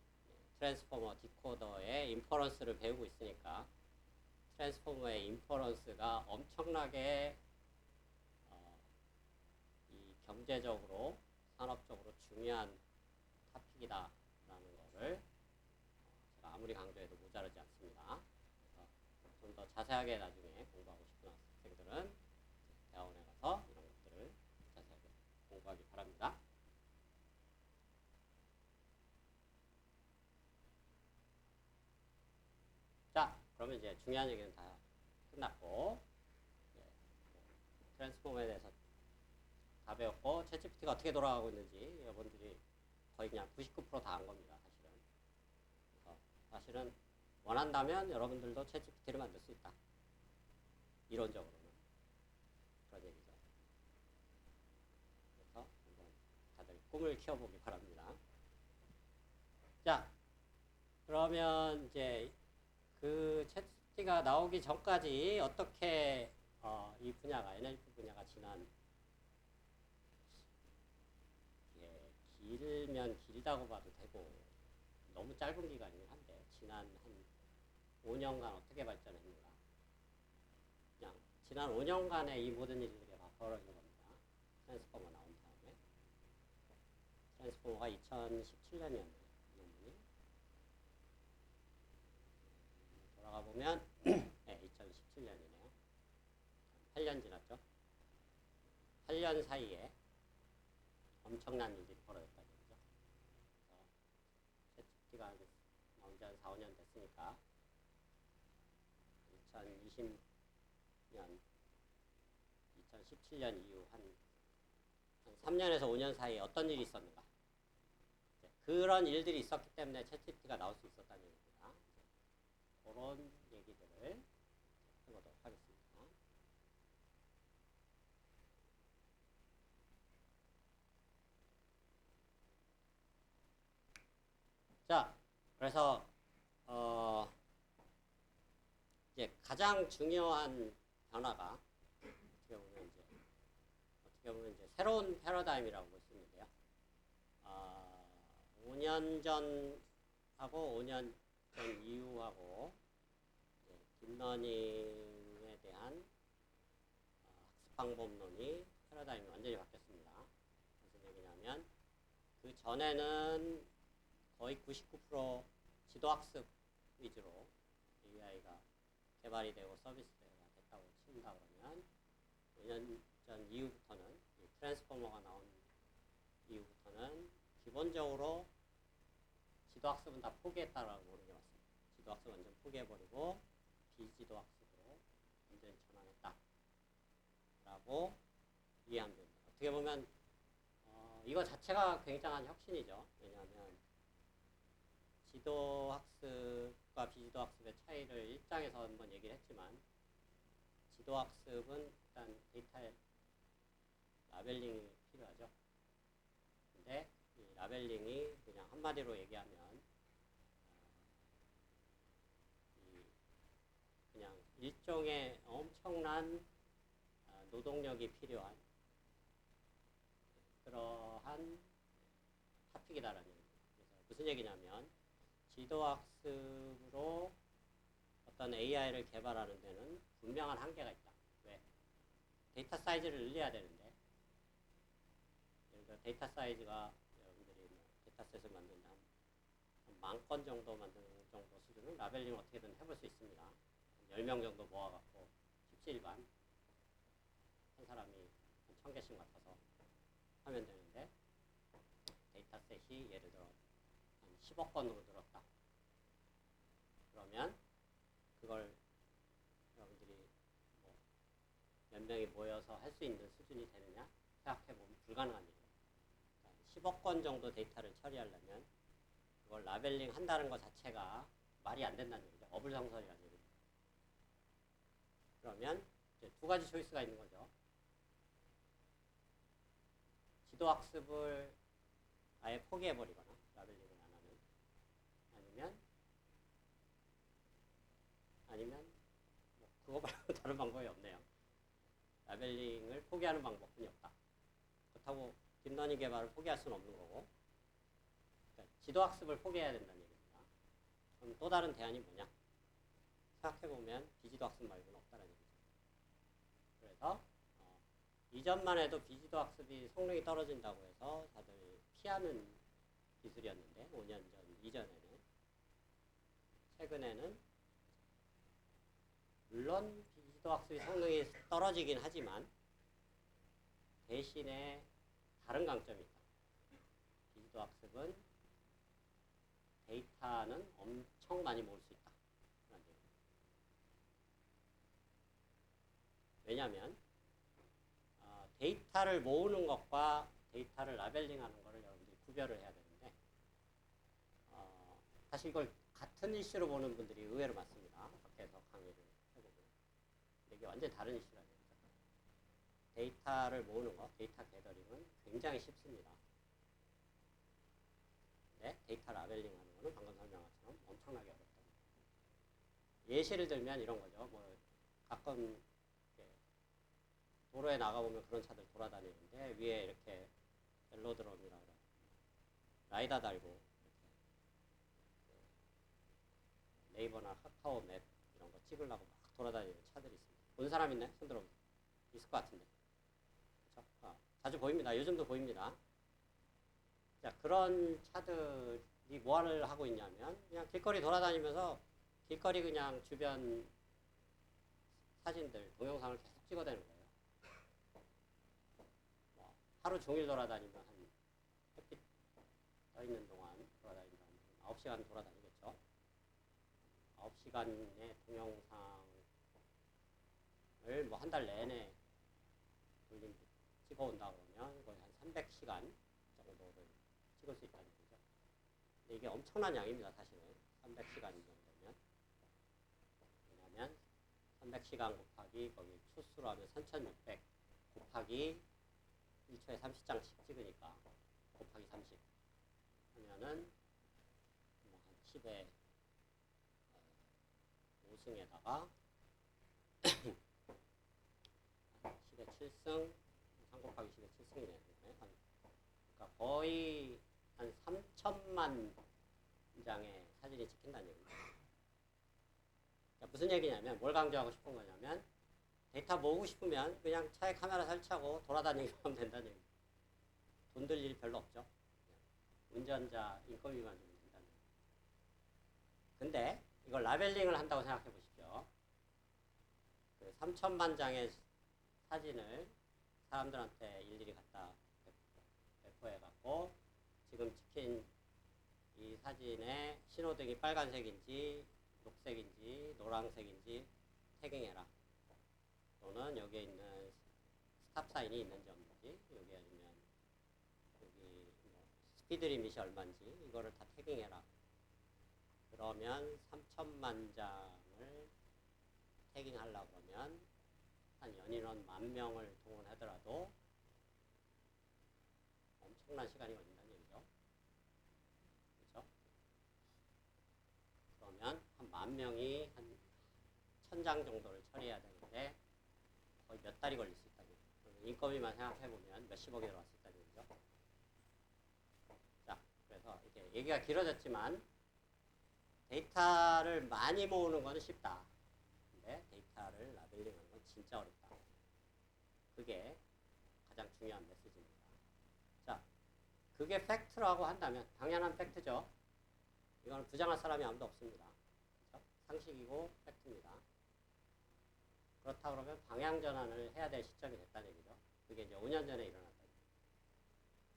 트랜스포머 디코더의 인퍼런스를 배우고 있으니까 트랜스포머의 인퍼런스가 엄청나게 이 경제적으로 산업적으로 중요한 토픽이다라는 거를 제가 아무리 강조해도 모자르지 않습니다. 그래서 좀 더 자세하게 나중에 공부하고 싶은 학생들은 대학원에 가서 이런 것들을 자세하게 공부하기 바랍니다. 자, 그러면 이제 중요한 얘기는 다 끝났고, 트랜스포머에 대해서 다 배웠고, 챗GPT가 어떻게 돌아가고 있는지 여러분들이 거의 그냥 99%다 안 겁니다, 사실은. 그래서 사실은 원한다면 여러분들도 챗GPT를 만들 수 있다. 이론적으로는. 그런 얘기죠. 그래서 한번 다들 꿈을 키워보기 바랍니다. 자, 그러면 이제 그 챗GPT가 나오기 전까지 어떻게 이 분야가 NLP 분야가 지난 길면 길다고 봐도 되고 너무 짧은 기간이긴 한데 지난 한 5년간 어떻게 발전했는가. 그냥 지난 5년간의 이 모든 일들이 다 벌어진 겁니다. 트랜스포머 나온 다음에. 트랜스포머가 2017년이었네요. 논문이. 돌아가 보면 네, 2017년이네요. 8년 지났죠. 8년 사이에 엄청난 일들이 벌어졌다는 얘기죠. 그래서 챗GPT가 나온 지 한 4, 5년 됐으니까 2020년, 2017년 이후 한 3년에서 5년 사이에 어떤 일이 있었는가. 그런 일들이 있었기 때문에 챗GPT가 나올 수 있었다는 얘기입니다. 그런 얘기들을 해보도록 하겠습니다. 자, 그래서 이제 가장 중요한 변화가 어떻게 보면 이제 새로운 패러다임이라고 볼 수 있는데요. 5년 전하고 5년 전 이후하고 딥러닝에 대한 학습 방법론이 패러다임이 완전히 바뀌었습니다. 무슨 얘기냐면 그 전에는 거의 99% 지도학습 위주로 AI가 개발이 되고 서비스가 됐다고 친다 그러면 5년 전 이후부터는 트랜스포머가 나온 이후부터는 기본적으로 지도학습은 다 포기했다라고 보는 게 맞습니다. 지도학습 완전 포기해버리고 비지도학습으로 완전히 전환했다라고 이해하면 됩니다. 어떻게 보면 이거 자체가 굉장한 혁신이죠. 왜냐하면 지도학습과 비지도학습의 차이를 1장에서 한번 얘기를 했지만 지도학습은 일단 데이터의 라벨링이 필요하죠. 근데 이 라벨링이 그냥 한마디로 얘기하면 그냥 일종의 엄청난 노동력이 필요한 그러한 토픽이다라는 얘기입니다. 그래서 무슨 얘기냐면 지도학습으로 어떤 AI를 개발하는 데는 분명한 한계가 있다. 왜? 데이터 사이즈를 늘려야 되는데 예를 들어 데이터 사이즈가 여러분들이 데이터셋을 만든다 한 10,000건 정도 만드는 정도 수준은 라벨링 어떻게든 해볼 수 있습니다. 10명 정도 모아갖고 십시일반 한 사람이 한 1,000개씩 맡아서 하면 되는데 데이터셋이 예를 들어 한 10억 건으로 늘었다. 그러면 그걸 여러분들이 몇 명이 모여서 할 수 있는 수준이 되느냐 생각해보면 불가능한 일이에요. 10억 건 정도 데이터를 처리하려면 그걸 라벨링 한다는 것 자체가 말이 안 된다는 얘기죠. 어불성설이라는 얘기죠. 그러면 이제 두 가지 초이스가 있는 거죠. 지도학습을 아예 포기해버리거나 라벨링을 안 하는, 아니면 그거 말고 다른 방법이 없네요. 라벨링을 포기하는 방법뿐이 없다. 그렇다고 딥러닝 개발을 포기할 수는 없는 거고, 그러니까 지도학습을 포기해야 된다는 얘기입니다. 그럼 또 다른 대안이 뭐냐? 생각해보면 비지도학습 말고는 없다는 얘기죠. 그래서 이전만 해도 비지도학습이 성능이 떨어진다고 해서 다들 피하는 기술이었는데 5년 전 이전에는, 최근에는 물론 비지도학습이 성능이 떨어지긴 하지만 대신에 다른 강점이 있다. 비지도학습은 데이터는 엄청 많이 모을 수 있다. 왜냐하면 데이터를 모으는 것과 데이터를 라벨링하는 것을 여러분들이 구별을 해야 되는데, 사실 이걸 같은 이슈로 보는 분들이 의외로 많습니다. 밖에서 강의를 해보면. 이게 완전히 다른 이슈라는 얘기죠. 데이터를 모으는 것, 데이터 게더링은 굉장히 쉽습니다. 근데 데이터 라벨링하는 것은 방금 설명한 것처럼 엄청나게 어렵다. 예시를 들면 이런 거죠. 뭐 가끔 도로에 나가보면 그런 차들 돌아다니는데 위에 이렇게 벨로드럼이라고 라이다 달고 이렇게 네이버나 카카오 맵 이런 거 찍으려고 막 돌아다니는 차들이 있습니다. 본 사람 있나요? 손 들어보세요. 있을 것 같은데. 그렇죠? 자주 보입니다. 요즘도 보입니다. 자, 그런 차들이 뭐를 하고 있냐면 그냥 길거리 돌아다니면서 길거리 그냥 주변 사진들, 동영상을 계속 찍어대는 거예요. 하루 종일 돌아다니면 한 햇빛 떠 있는 동안 돌아다닌다면 9시간 돌아다니겠죠. 9시간의 동영상을 뭐 한 달 내내 찍어온다 그러면 거의 한 300시간 정도를 찍을 수 있다는 거죠. 근데 이게 엄청난 양입니다, 사실은. 300시간 정도면. 왜냐하면 300시간 곱하기 거기 추수로 하면 3600 곱하기 1초에 30장씩 찍으니까 곱하기 30 하면은 뭐한 10에 5승에다가 10에 7승 3 곱하기 10에 7승이네요. 그러니까 거의 한 3천만 장의 사진이 찍힌다는 얘기입니다. 그러니까 무슨 얘기냐면 뭘 강조하고 싶은 거냐면 데이터 모으고 싶으면 그냥 차에 카메라 설치하고 돌아다니기만 하면 된다는 얘기입니다. 돈 들 일 별로 없죠. 운전자 인건비만 주면 된다는 얘기입니다. 근데 이걸 라벨링을 한다고 생각해 보십시오. 그 3천만 장의 사진을 사람들한테 일일이 갖다 배포해 갖고 지금 찍힌 이 사진의 신호등이 빨간색인지 녹색인지 노란색인지 태깅해라. 또는 여기에 있는 스탑 사인이 있는지 없는지, 여기 아니면 여기 뭐 스피드 리밋이 얼마인지 이거를 다 태깅해라. 그러면 3천만 장을 태깅하려고 그러면 한 연인원 10,000명을 동원하더라도 엄청난 시간이 걸린다는 얘기죠. 그렇죠? 그러면 한 10,000명이 한 1,000장 정도를 처리해야 되는데 거의 몇 달이 걸릴 수 있다는 얘기죠. 인건비만 생각해보면 몇십억이 들어갈 수 있다는 얘기죠. 자, 그래서 이렇게 얘기가 길어졌지만 데이터를 많이 모으는 건 쉽다. 근데 데이터를 라벨링하는 건 진짜 어렵다. 그게 가장 중요한 메시지입니다. 자, 그게 팩트라고 한다면 당연한 팩트죠. 이거는 부정할 사람이 아무도 없습니다. 그렇죠? 상식이고 팩트입니다. 그렇다 그러면 방향 전환을 해야 될 시점이 됐다는 얘기죠. 그게 이제 5년 전에 일어났다.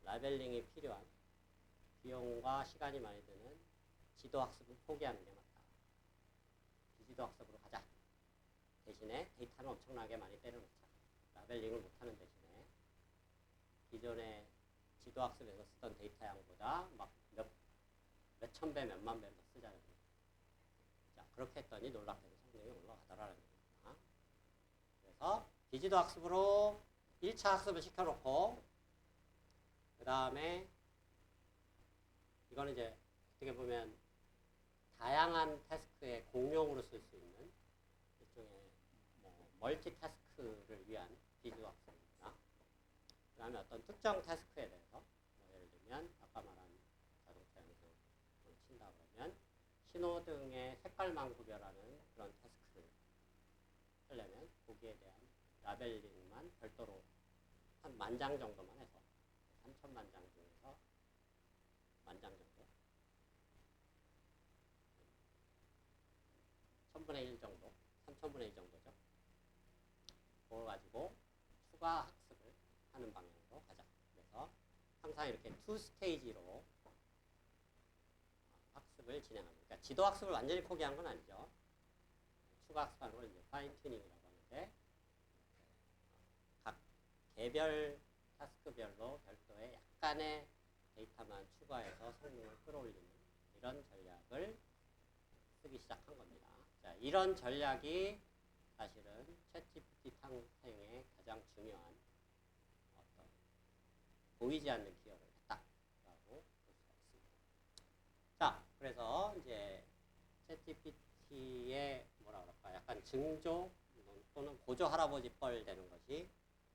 라벨링이 필요한 비용과 시간이 많이 드는 지도학습을 포기하는 게 맞다. 비지도학습으로 가자. 대신에 데이터는 엄청나게 많이 때려놓자. 라벨링을 못하는 대신에 기존의 지도학습에서 쓰던 데이터 양보다 막 몇천 배, 몇만 배 더 쓰자는 거예요. 자, 그렇게 했더니 놀랍게도 성능이 올라가더라는 겁니다. 그래서 비지도 학습으로 1차 학습을 시켜놓고 그 다음에 이거는 이제 어떻게 보면 다양한 태스크에 공용으로 쓸 수 있는 일종의 멀티태스크를 위한 비지도 학습입니다. 그 다음에 어떤 특정 태스크에 대해서 예를 들면 아까 말한 자동차 영상을 친다 그러면 신호등의 색깔만 구별하는 그런 태스크를 하려면 거기에 대한 라벨링만 별도로 한 10,000장 정도만 해서 3,000만 장 중에서 10,000장 정도 1000분의 1 정도 3000분의 1 정도죠. 그걸 가지고 추가 학습을 하는 방향으로 가자. 그래서 항상 이렇게 2스테이지로 학습을 진행합니다. 그러니까 지도 학습을 완전히 포기한 건 아니죠. 추가 학습하는 걸 이제 파인 튜닝이라고 하는데 각 개별 타스크별로 별도의 약간의 데이터만 추가해서 성능을 끌어올리는 이런 전략을 쓰기 시작한 겁니다. 자, 이런 전략이 사실은 챗GPT 탄생에 가장 중요한 어떤 보이지 않는 기여를 했다라고 볼 수가 있습니다. 자, 그래서 이제 챗GPT의 뭐라 그럴까 약간 증조 또는 고조 할아버지 뻘 되는 것이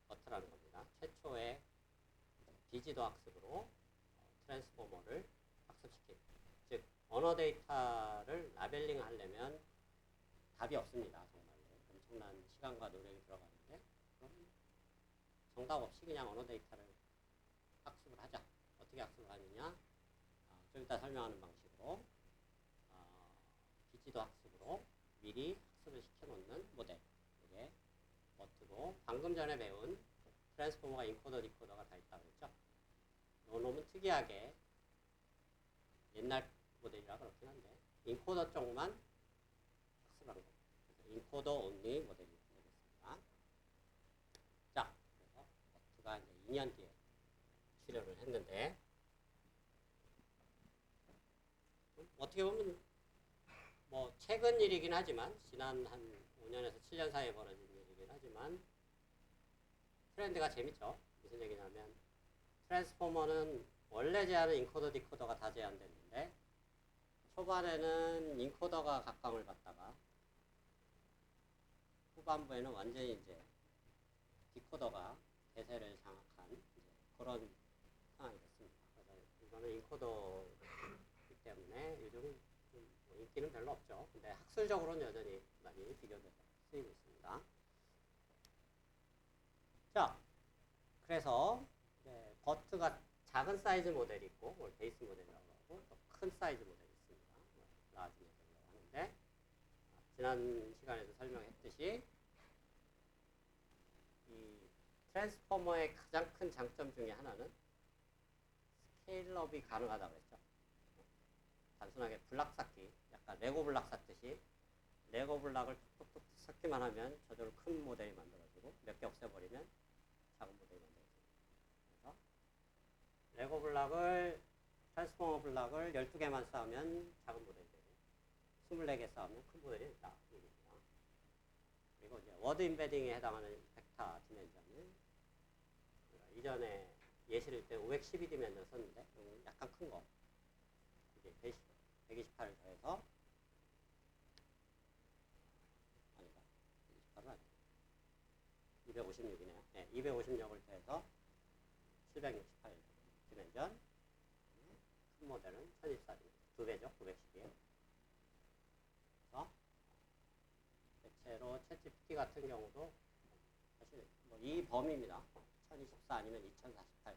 버트라는 겁니다. 최초의 비지도 학습으로 트랜스포머를 학습시킨 즉 언어 데이터를 라벨링 하려면 답이 없습니다. 정말로 엄청난 시간과 노력이 들어가는데 그럼 정답 없이 그냥 언어 데이터를 학습을 하자. 어떻게 학습을 하느냐 좀 이따 설명하는 방식으로 비지도 학습으로 미리 학습을 시켜놓는 모델 이게 버트고 방금 전에 배운 트랜스포머가 인코더 디코더가 다 있다고 했죠. 요놈은 특이하게 옛날 모델이라 그렇긴 한데 인코더 쪽만 학습한 거예요. 그래서 인코더 온리 모델이 되겠습니다. 자, 그래서 버트가 이제 2년 뒤에 출연을 했는데 어떻게 보면 뭐 최근 일이긴 하지만 지난 한 5년에서 7년 사이에 벌어진 일이긴 하지만 트렌드가 재밌죠. 무슨 얘기냐면 트랜스포머는 원래 제한은 인코더 디코더가 다 제한됐는데 초반에는 인코더가 각광을 받다가 후반부에는 완전히 이제 디코더가 대세를 장악한 이제 그런 상황이 됐습니다. 그래서 이거는 인코더이기 때문에 요즘 뭐 인기는 별로 없죠. 근데 학술적으로는 여전히 많이 비교돼서 쓰이고 있습니다. 자, 그래서 버트가 작은 사이즈 모델이 있고 베이스 모델이라고 하고 또 큰 사이즈 모델이 있습니다. 라지 모델이라고 하는데 지난 시간에도 설명했듯이 이 트랜스포머의 가장 큰 장점 중에 하나는 스케일업이 가능하다고 했죠. 단순하게 블락 쌓기, 약간 레고 블락 쌓듯이 레고 블락을 툭툭툭 쌓기만 하면 저절로 큰 모델이 만들어지고 몇 개 없애버리면 작은 모델이 만들어지고 그래서 레고 블락을 트랜스포머 블락을 12개만 쌓으면 작은 모델이 되고 24개 쌓으면 큰 모델이 된다. 얘기입니다. 그리고 이제 워드 임베딩에 해당하는 벡터 디멘전은 이전에 예시를 때 512 디멘전 썼는데 약간 큰 거 이게 128을 더해서 아니다 128은 아니다 256이네요. 네, 256을 더해서 768 디멘전 큰 모델은 1024디멘전 2배죠. 912에 그래서 대체로 챗GPT 같은 경우도 사실 뭐 이 범위입니다. 1024 아니면 2048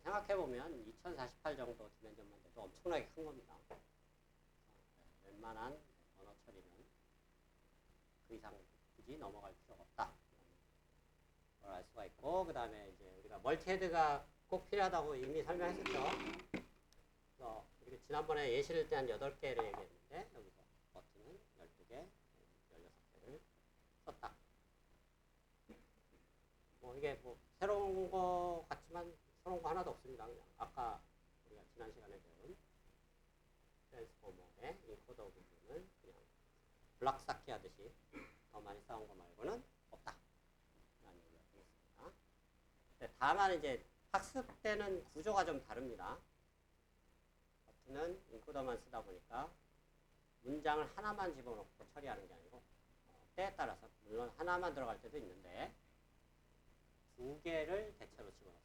생각해보면 2048 정도 디멘전만 돼도 엄청나게 큰 겁니다. 웬만한 언어 처리는 그 이상 굳이 넘어갈 필요가 없다. 걸 알 수가 있고 그 다음에 이제 우리가 멀티헤드가 꼭 필요하다고 이미 설명했었죠. 그래서 우리가 지난번에 예시를 때 한 8개를 얘기했는데 여기서 버튼은 12개, 16개를 썼다. 뭐 이게 뭐 새로운 거 같지만 새로운 거 하나도 없습니다. 그냥 아까 우리가 지난 시간에 배운 트랜스포머의 인코더 부분은 그냥 블락 쌓기 하듯이 더 많이 쌓은 거 말고는 없다. 라는 얘기가 되겠습니다. 다만 이제 학습되는 구조가 좀 다릅니다. 버튼은 인코더만 쓰다 보니까 문장을 하나만 집어넣고 처리하는 게 아니고 때에 따라서 물론 하나만 들어갈 때도 있는데 2개를 대체로 집어넣습니다.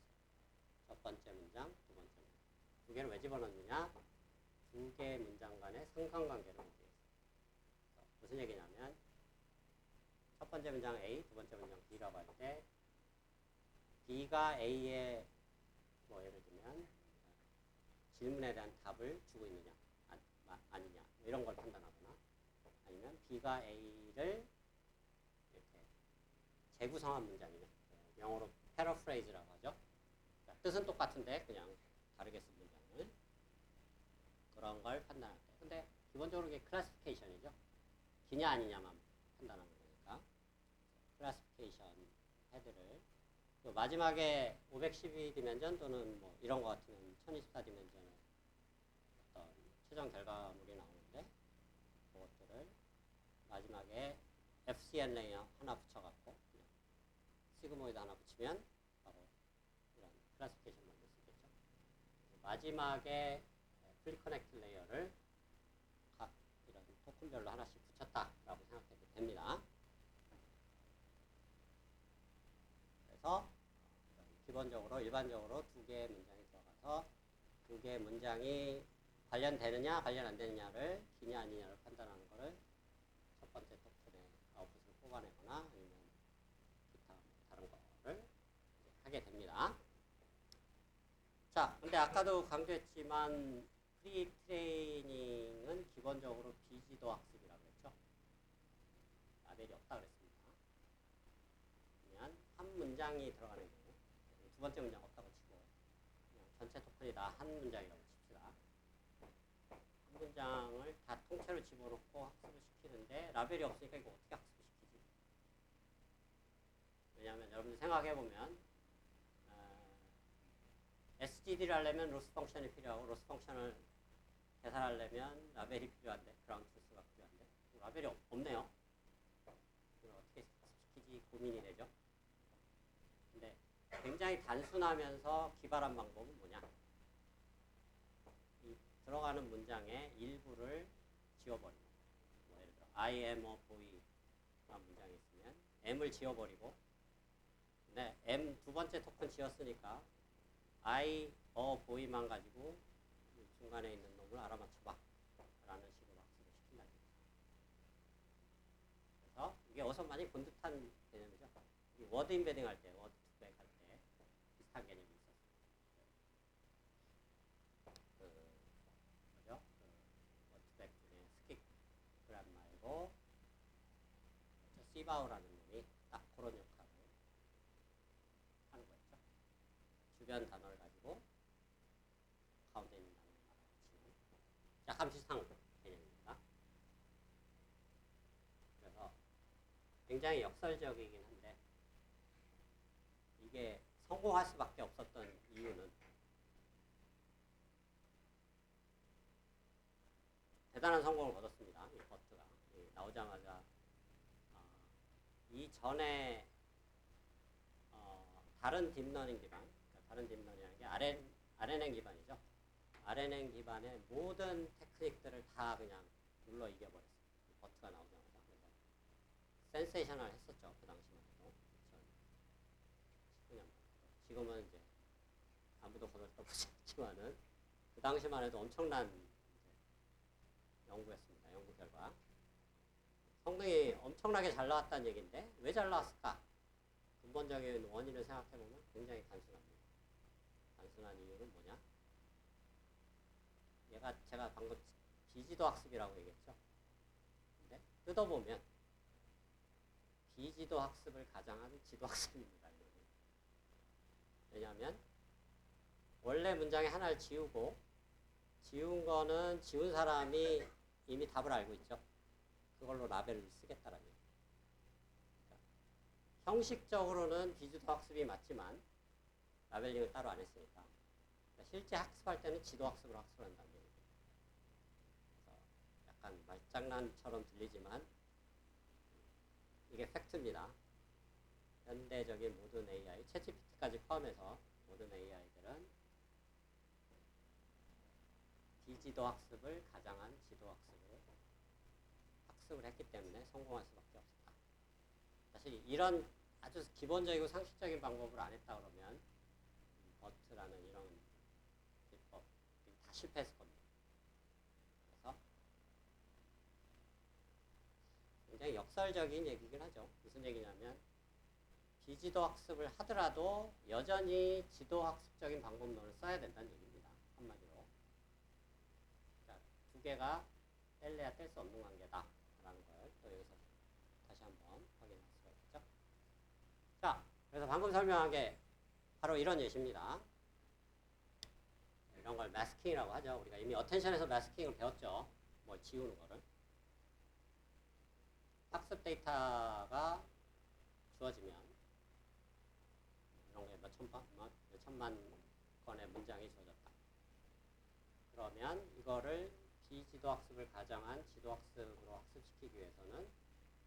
번째 문장, 두 번째 문장. 두 개를 왜 집어넣느냐? 두 개의 문장 간의 상관관계를 보기 위해서. 무슨 얘기냐면 첫 번째 문장 A, 두 번째 문장 B라고 할 때 B가 A의 뭐 예를 들면 질문에 대한 답을 주고 있느냐 아니냐 이런 걸 판단하거나 아니면 B가 A를 이렇게 재구성한 문장이냐 영어로 패러프레이즈라고 하죠. 그러니까 뜻은 똑같은데 그냥 다르게 쓴 문장을 그런 걸 판단할 때 근데 기본적으로 이게 클래시피케이션이죠. 기냐 아니냐만 판단하는 거니까 클래시피케이션 헤드를 또 마지막에 512디멘전 또는 뭐 이런 거 같은 1024디멘전의 어떤 최종 결과물이 나오는데 그것들을 마지막에 FCN 레이어 하나 붙여갖고 그냥 시그모이드 하나 붙이면 바로 이런 클래시피케이션 만들 수 있겠죠. 마지막에 플리 커넥트 레이어를 각 이런 토큰별로 하나씩 붙였다라고 생각해도 됩니다. 그래서 기본적으로 일반적으로 두 개의 문장이 들어가서 두 개의 문장이 관련되느냐 관련 안 되느냐를 기냐 아니냐를 판단하는 것을 첫 번째 토큰의 아웃풋을 뽑아내거나 아니면 기타 다른 거를 하게 됩니다. 자, 근데 아까도 강조했지만 프리 트레이닝은 기본적으로 비지도 학습이라고 했죠. 라벨이 없다 그랬습니다. 그러면 한 문장이 들어가는 경우 두 번째 문장 없다고 치고 그냥 전체 토큰이 다 한 문장이라고 칩시다. 한 문장을 다 통째로 집어넣고 학습을 시키는데 라벨이 없으니까 이거 어떻게 학습을 시키지? 왜냐하면 여러분들 생각해보면 SGD를 하려면 로스 펑션이 필요하고 로스 펑션을 계산하려면 라벨이 필요한데 그라운드 트루스가 필요한데 라벨이 없네요. 이걸 어떻게 학습시키지 고민이 되죠. 근데 굉장히 단순하면서 기발한 방법은 뭐냐? 이 들어가는 문장의 일부를 지워버리고 뭐 예를 들어 I am a boy라는 문장이 있으면 M을 지워버리고 근데 M 두 번째 토큰 지웠으니까 I, a boy만 가지고 중간에 있는 놈을 알아맞혀봐 라는 식으로 학습을 시킨다. 그래서 이게 어서 많이 본 듯한 개념이죠. 이 워드 인베딩 할 때, 워드 투백 할 때 비슷한 개념이 있었어요. 뭐죠? 워드 투백 중에 스킵그램 말고 씨바우라는 놈이 딱 그런 역할을 하는 거였죠. 주변 단어를 가지고 가운데 있는 단어를 알아맞히는 약간 비슷한 개념입니다. 그래서 굉장히 역설적이긴 한데 이게 성공할 수밖에 없었던 이유는 대단한 성공을 거뒀습니다. 이 버트가 나오자마자 이전에 다른 딥러닝 기반, 그러니까 다른 딥러닝이라는 게 RNN 기반이죠. RNN 기반의 모든 테크닉들을 다 그냥 눌러 이겨버렸어요. 이 버트가 나오자마자. 그래서 센세이셔널 했었죠. 그 당시만 해도. 2019년. 지금은 이제 아무도 거들떠보지 않지만은 그 당시만 해도 엄청난 연구였습니다. 연구 결과. 성능이 엄청나게 잘 나왔다는 얘기인데 왜 잘 나왔을까? 근본적인 원인을 생각해보면 굉장히 단순합니다. 단순한 이유는 뭐냐? 제가 방금 비지도 학습이라고 얘기했죠. 근데 뜯어보면 비지도 학습을 가장한 지도 학습입니다. 왜냐하면 원래 문장의 하나를 지운 거는 지운 사람이 이미 답을 알고 있죠. 그걸로 라벨을 쓰겠다라는 얘기예요. 그러니까 형식적으로는 비지도 학습이 맞지만 라벨링을 따로 안 했으니까 그러니까 실제 학습할 때는 지도 학습을 학습한다는 얘기예요. 그래서 약간 말장난처럼 들리지만 이게 팩트입니다. 현대적인 모든 AI, 챗GPT까지 포함해서 모든 AI들은 비지도 학습을 가장한 지도 학습을 했기 때문에 성공할 수밖에 없었다. 사실 이런 아주 기본적이고 상식적인 방법을 안 했다 그러면 버트라는 이런 기법 다 실패했을 겁니다. 그래서 굉장히 역설적인 얘기긴 하죠. 무슨 얘기냐면 비지도 학습을 하더라도 여전히 지도 학습적인 방법론을 써야 된다는 얘기입니다. 한마디로. 자, 두 개가 뗄래야 뗄 수 없는 관계다 라는 걸 또 여기서 다시 한번 확인할 수가 있겠죠. 자, 그래서 방금 설명한 게 바로 이런 예시입니다. 이런 걸 마스킹이라고 하죠. 우리가 이미 어텐션에서 마스킹을 배웠죠. 뭘 지우는 거를. 학습 데이터가 주어지면 이런 게 몇천만 건의 문장이 주어졌다. 그러면 이거를 비지도 학습을 가정한 지도 학습으로 학습시키기 위해서는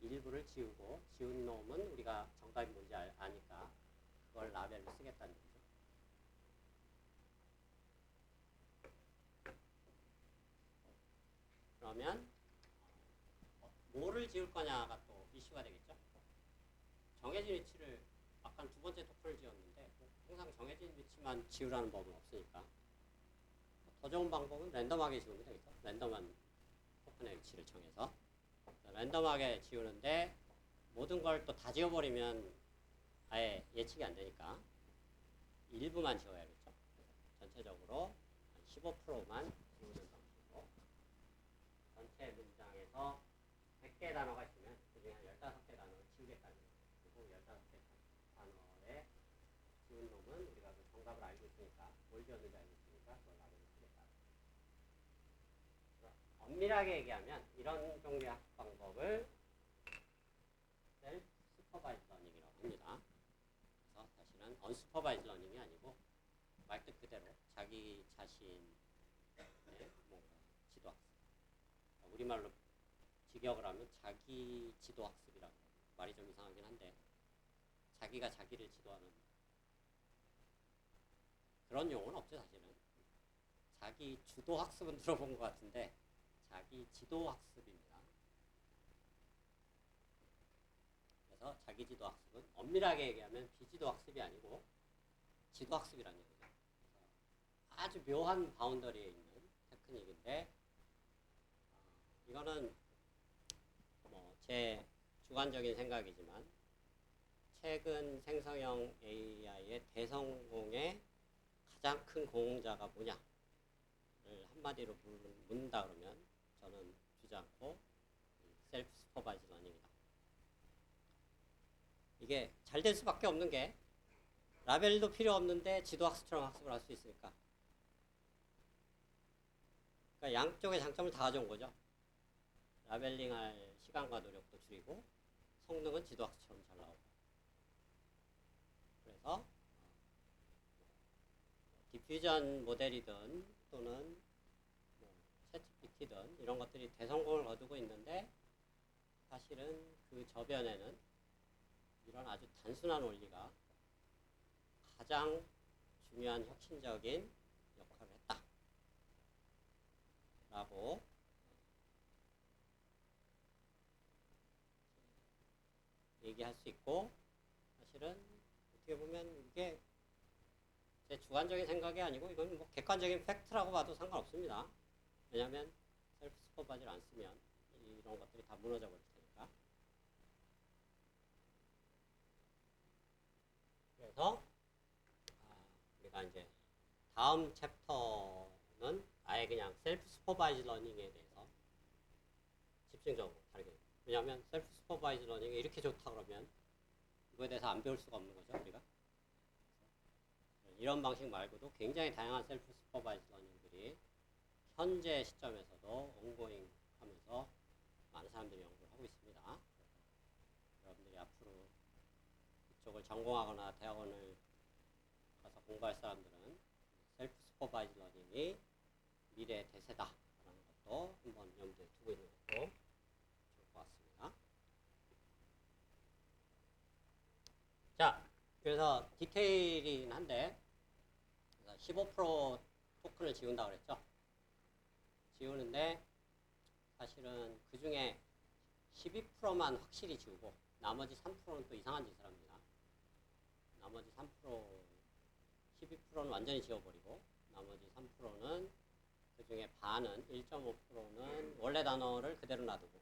일부를 지우고 지운 놈은 우리가 정답이 뭔지 아니까 그걸 라벨로 쓰겠다는 얘기죠. 그러면 뭐를 지울 거냐가 또 이슈가 되겠죠. 정해진 위치를 아까 두 번째 토큰을 지었는데 항상 정해진 위치만 지우라는 법은 없으니까 더 좋은 방법은 랜덤하게 지우면 되겠죠. 랜덤한 토큰의 위치를 정해서 랜덤하게 지우는데 모든 걸 또 다 지워버리면 아예 예측이 안 되니까 일부만 지워야겠죠. 전체적으로 한 15%만 지우는 방식으로 전체 문장에서 100개 단어가 있으면 그중에 한 15개 단어를 지우겠다는 거예요. 그리고 15개 단어에 지운 놈은 우리가 그 정답을 알고 있으니까 뭘 지웠는지 알고 있으니까 그걸 라벨로 쓰겠다. 엄밀하게 얘기하면 이런 종류의 학습 방법을 셀프 슈퍼바이즈 러닝이라고 합니다. 그래서 사실은 언슈퍼바이즈 러닝이 아니고 말뜻 그대로 자기 자신의 뭔가 지도 학습. 우리말로 직역을 하면 자기 지도 학습이라고. 말이 좀 이상하긴 한데 자기가 자기를 지도하는 그런 용어는 없죠. 사실은 자기 주도 학습은 들어본 것 같은데 자기 지도 학습입니다. 그래서 자기 지도 학습은 엄밀하게 얘기하면 비지도 학습이 아니고 지도 학습이라는 얘기죠. 아주 묘한 바운더리에 있는 테크닉인데 이거는 뭐 제 주관적인 생각이지만 최근 생성형 AI의 대성공의 가장 큰 공자가 뭐냐를 한마디로 묻는다 그러면 저는 주지 않고 셀프 슈퍼바이즈 러닝이다. 이게 잘 될 수밖에 없는 게 라벨도 필요 없는데 지도 학습처럼 학습을 할 수 있으니까. 그러니까 양쪽의 장점을 다 가져온 거죠. 라벨링할 시간과 노력도 줄이고 성능은 지도 학습처럼 잘 나오고. 그래서 디퓨전 모델이든 또는 챗GPT든 이런 것들이 대성공을 거두고 있는데 사실은 그 저변에는 이런 아주 단순한 원리가 가장 중요한 혁신적인 역할을 했다 라고 얘기할 수 있고, 사실은 어떻게 보면 이게 제 주관적인 생각이 아니고 이건 뭐 객관적인 팩트라고 봐도 상관없습니다. 왜냐하면 셀프 슈퍼바이저를 안 쓰면 이런 것들이 다 무너져 버릴 테니까. 그래서 우리가 이제 다음 챕터는 아예 그냥 셀프 슈퍼바이즈 러닝에 대해서 집중적으로 다루게. 왜냐하면 셀프 슈퍼바이즈 러닝이 이렇게 좋다 그러면 이거에 대해서 안 배울 수가 없는 거죠, 우리가. 이런 방식 말고도 굉장히 다양한 셀프 슈퍼바이즈 러닝들이 현재 시점에서도 온고잉 하면서 많은 사람들이 연구를 하고 있습니다. 여러분들이 앞으로 이쪽을 전공하거나 대학원을 가서 공부할 사람들은 셀프 슈퍼바이즈 러닝이 미래의 대세다라는 것도 한번 염두에 두고 있는 것도 좋을 것 같습니다. 자, 그래서 디테일이긴 한데 15% 토큰을 지운다 그랬죠. 지우는데 사실은 그 중에 12%만 확실히 지우고 나머지 3%는 또 이상한 짓을 합니다. 나머지 3% 12%는 완전히 지워버리고 나머지 3%는 그 중에 반은 1.5%는 원래 단어를 그대로 놔두고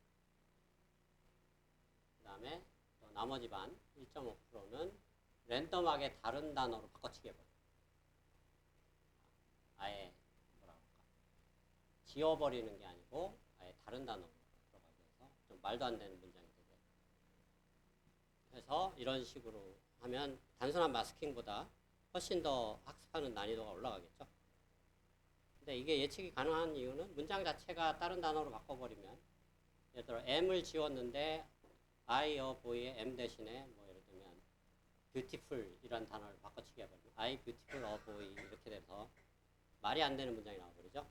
그 다음에 또 나머지 반 1.5%는 랜덤하게 다른 단어로 바꿔치기 해버려요. 아예 뭐라 그럴까 지워버리는 게 아니고 아예 다른 단어로 들어가게 해서 좀 말도 안 되는 문장이 되게 해서 이런 식으로 하면 단순한 마스킹보다 훨씬 더 학습하는 난이도가 올라가겠죠. 근데 이게 예측이 가능한 이유는 문장 자체가 다른 단어로 바꿔버리면 예를 들어 M을 지웠는데 I, a boy의 M 대신에 뭐 예를 들면 beautiful 이런 단어를 바꿔치기 해버리면 I beautiful a boy 이렇게 돼서 말이 안 되는 문장이 나와버리죠.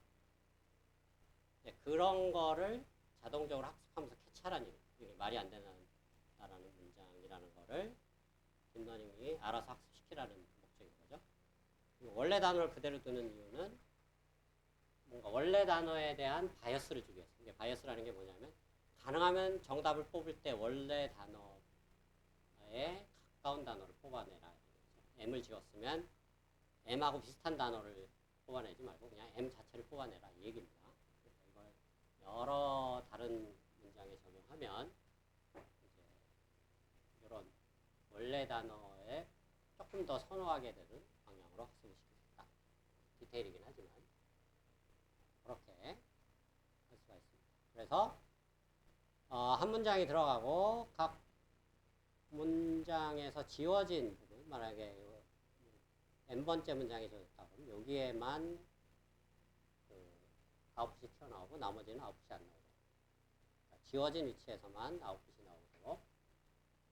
그런 거를 자동적으로 학습하면서 캐치하라는 얘기예요. 이게 말이 안 되는 문장이라는 거를 딥러닝이 알아서 학습시키라는 목적인 거죠. 원래 단어를 그대로 두는 이유는 뭔가 원래 단어에 대한 바이어스를 주기 위해서. 이게 바이어스라는 게 뭐냐면 가능하면 정답을 뽑을 때 원래 단어에 가까운 단어를 뽑아내라. M을 지웠으면 M하고 비슷한 단어를 뽑아내지 말고 그냥 M 자체를 뽑아내라 이 얘기입니다. 그래서 이걸 여러 다른 문장에 적용하면 이제 이런 원래 단어에 조금 더 선호하게 되는 방향으로 학습을 시킬 수 있다. 디테일이긴 하지만 그렇게 할 수가 있습니다. 그래서 한 문장이 들어가고 각 문장에서 지워진 부분, 만약에 n번째 문장이 지워졌다 그러면 여기에만 그 아웃풋이 튀어나오고 나머지는 아웃풋이 안 나오고 그러니까 지워진 위치에서만 아웃풋이 나오고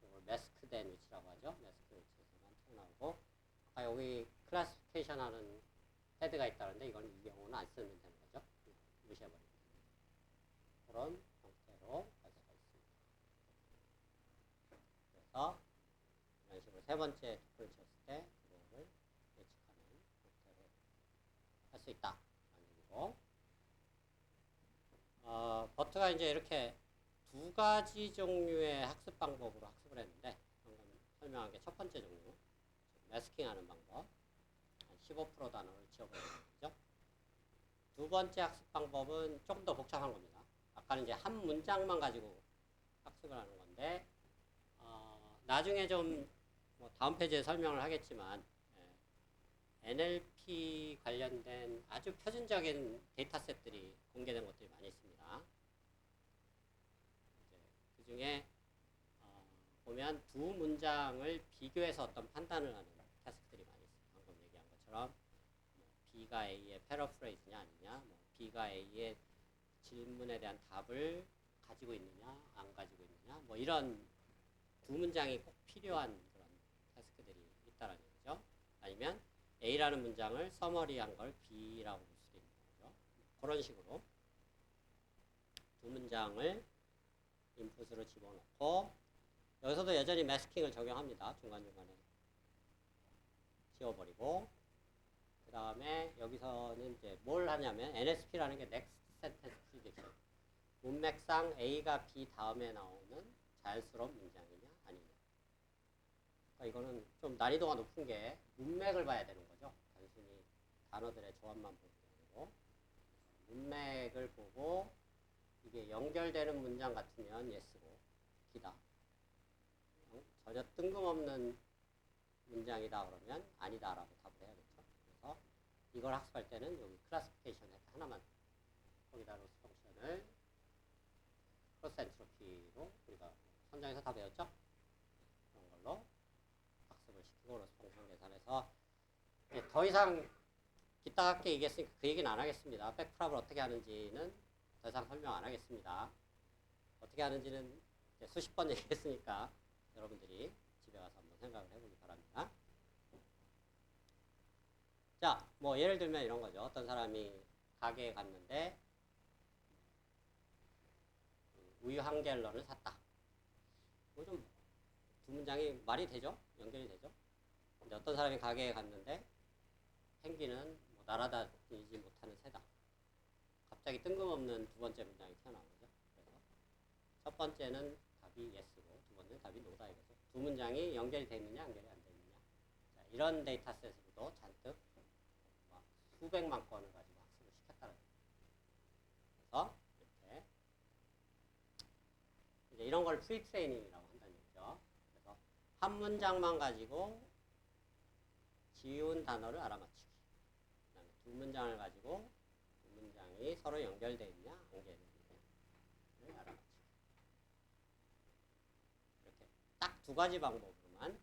이걸 매스크된 위치라고 하죠. 매스크 위치에서만 튀어나오고 아까 여기 클래시피케이션 하는 헤드가 있다는데 이건 이 경우는 안 쓰면 되는 거죠. 무시해버립니다. 그런 형태로 할 수가 있습니다. 그래서 이런 식으로 세 번째 투표를 쳤을 때 그거를 예측하는 형태로 할 수 있다. 라는 얘기고 버트가 이제 이렇게 두 가지 종류의 학습 방법으로 학습을 했는데 방금 설명한 게 첫 번째 종류 매스킹하는 방법 15% 단어를 지워버리는 거죠. 두 번째 학습 방법은 조금 더 복잡한 겁니다. 아까는 이제 한 문장만 가지고 학습을 하는 건데 나중에 좀 뭐 다음 페이지에 설명을 하겠지만 NLP 관련된 아주 표준적인 데이터셋들이 공개된 것들이 많이 있습니다. 그 중에 보면 두 문장을 비교해서 어떤 판단을 하는 태스크들이 많이 있습니다. 방금 얘기한 것처럼 뭐 B가 A의 패러프레이즈냐 아니냐, 뭐 B가 A의 질문에 대한 답을 가지고 있느냐 안 가지고 있느냐 뭐 이런 두 문장이 꼭 필요한 그런 태스크들이 있다는 얘기죠. 아니면 A라는 문장을 서머리한 걸 B라고 볼 수도 있는 거죠. 그런 식으로 두 문장을 인풋으로 집어넣고 여기서도 여전히 매스킹을 적용합니다. 중간중간에 지워버리고 그 다음에 여기서는 이제 뭘 하냐면 NSP라는 게 Next Sentence Prediction 문맥상 A가 B 다음에 나오는 자연스러운 문장이냐 아니냐. 그러니까 이거는 좀 난이도가 높은 게 문맥을 봐야 되는 거죠. 단순히 단어들의 조합만 보는 게 아니고 문맥을 보고 이게 연결되는 문장 같으면 yes고 기다. 전혀 뜬금없는 문장이다 그러면 아니다라고 답을 해야겠죠. 그래서 이걸 학습할 때는 여기 클래시피케이션 하나만 거기다 로스 펑션을 크로스 엔트로피로 우리가 선정해서 다 배웠죠? 그런 걸로 학습을 시키고 로스 펑션 계산해서 더 이상 기타깝게 얘기했으니까 그 얘기는 안 하겠습니다. 백프랍을 어떻게 하는지는 더 이상 설명 안 하겠습니다. 어떻게 하는지는 수십 번 얘기했으니까 여러분들이 집에 가서 한번 생각을 해보기 바랍니다. 자, 뭐 예를 들면 이런 거죠. 어떤 사람이 가게에 갔는데 우유 한 갤런을 샀다. 뭐 좀 두 문장이 말이 되죠? 연결이 되죠? 근데 어떤 사람이 가게에 갔는데 펭귄은 뭐 날아다니지 못하는 새다. 갑자기 뜬금없는 두 번째 문장이 튀어나온 거죠. 그래서 첫 번째는 답이 yes고 두 번째는 답이 no다 이거죠. 두 문장이 연결이 되어 있느냐 연결이 안 되어 있느냐. 자, 이런 데이터셋으로도 잔뜩 막 수백만 건을 가지고 학습을 시켰다는 거예요. 그래서 이렇게 이제 이런 걸 프리트레이닝이라고 한다는 얘기죠. 그래서 한 문장만 가지고 지운 단어를 알아맞히기. 그다음에 두 문장을 가지고 두 문장이 서로 연결되어 있냐, 안 연결되어 있냐를 알아맞히기. 이렇게 딱 두 가지 방법으로만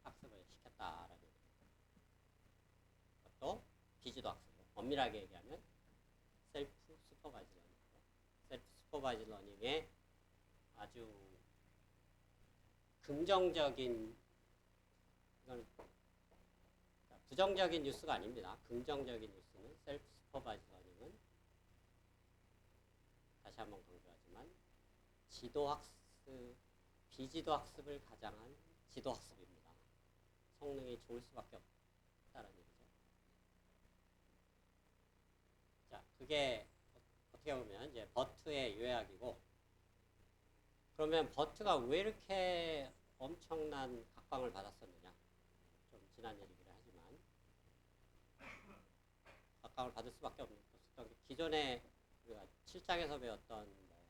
학습을 시켰다라는 것도 비지도 학습으로 엄밀하게 얘기하면 셀프 슈퍼바이즈 러닝이고, 셀프 슈퍼바이즈 러닝의 아주 긍정적인, 이건 부정적인 뉴스가 아닙니다. 긍정적인 뉴스는 셀프 슈퍼바이즈 러닝은 다시 한번 강조하지만 지도 학습, 비지도 학습을 가장한 지도 학습입니다. 성능이 좋을 수밖에 없다는 얘기죠. 자, 그게 어떻게 보면 이제 버트의 요약이고, 그러면 버트가 왜 이렇게 엄청난 각광을 받았었느냐? 좀 지난 얘기를 하지만 각광을 받을 수밖에 없었던 게 기존에 우리가 7장에서 배웠던 뭐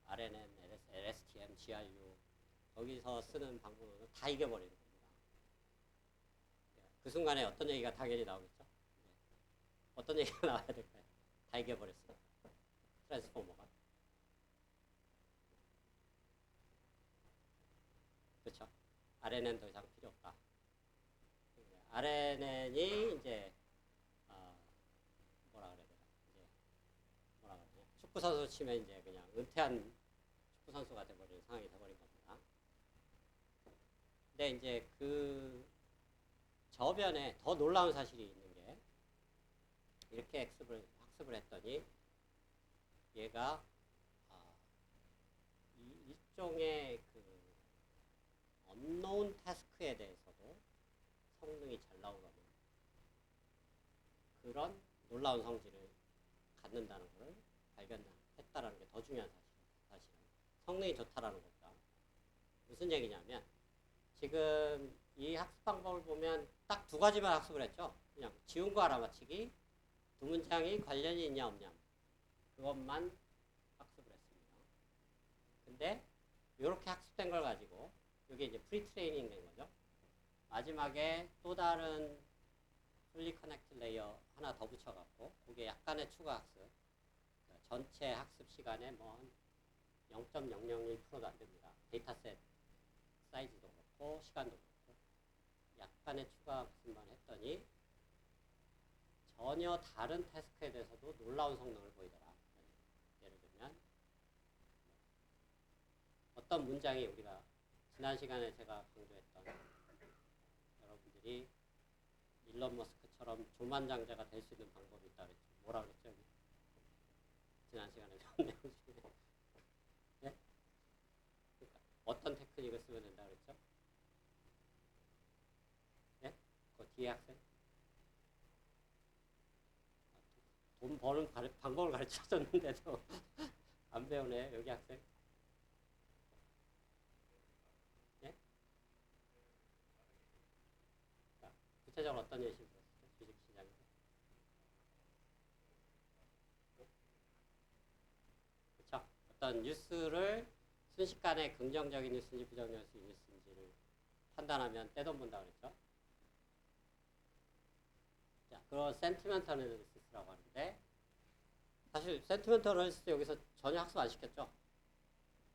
RNN, LSTM, GRU 거기서 쓰는 방법은 다 이겨버리는 겁니다. 그 순간에 어떤 얘기가 당연히 나오겠죠? 어떤 얘기가 나와야 될까요? 다 이겨버렸어요. 트랜스포머가. 그렇죠? RNN 더 이상 필요 없다. RNN이 이제 뭐라 그래야 되나? 이제 뭐라 그러냐? 축구 선수 치면 이제 그냥 은퇴한 축구 선수가 돼버리는 상황이 돼버린 겁니다. 근데 이제 그 저변에 더 놀라운 사실이 있는 게, 이렇게 학습을 했더니 얘가 일종의 그 unknown task에 대해서도 성능이 잘 나오는 그런 놀라운 성질을 갖는다는 것을 발견했다라는 게 더 중요한 사실은 성능이 좋다라는 겁니다. 무슨 얘기냐면, 지금 이 학습 방법을 보면 딱 두 가지만 학습을 했죠. 그냥 지운 거 알아맞히기, 두 문장이 관련이 있냐 없냐, 그것만 학습을 했습니다. 근데 이렇게 학습된 걸 가지고, 이게 이제 프리트레이닝 된 거죠. 마지막에 또 다른 풀리 커넥트 레이어 하나 더 붙여갖고, 그게 약간의 추가 학습, 그러니까 전체 학습 시간에 뭐 0.001%도 안 됩니다. 데이터셋 사이즈도 그렇고 시간도 그렇고 약간의 추가 학습만 했더니 전혀 다른 태스크에 대해서도 놀라운 성능을 보이더라. 예를 들면 어떤 문장이, 우리가 지난 시간에 제가 강조했던, 여러분들이 일론 머스크처럼 조만장자가 될 수 있는 방법이 있다 그랬죠. 뭐라 그랬죠? 지난 시간에 설명 중에. 예? 그러니까 어떤 테크닉을 쓰면 된다 그랬죠? 예? 그 뒤에 학생? 돈 버는 방법을 가르쳐줬는데도 안 배우네, 여기 학생. 예? 자, 구체적으로 어떤 예시를 들었어요? 주식시장에서. 그렇죠? 어떤 뉴스를 순식간에 긍정적인 뉴스인지 부정적인 뉴스인지를 판단하면 떼돈 본다 그랬죠? 자, 그런 센티멘털 애널리시스라고 하는데, 사실 센티멘털 애널리시스 여기서 전혀 학습 안 시켰죠?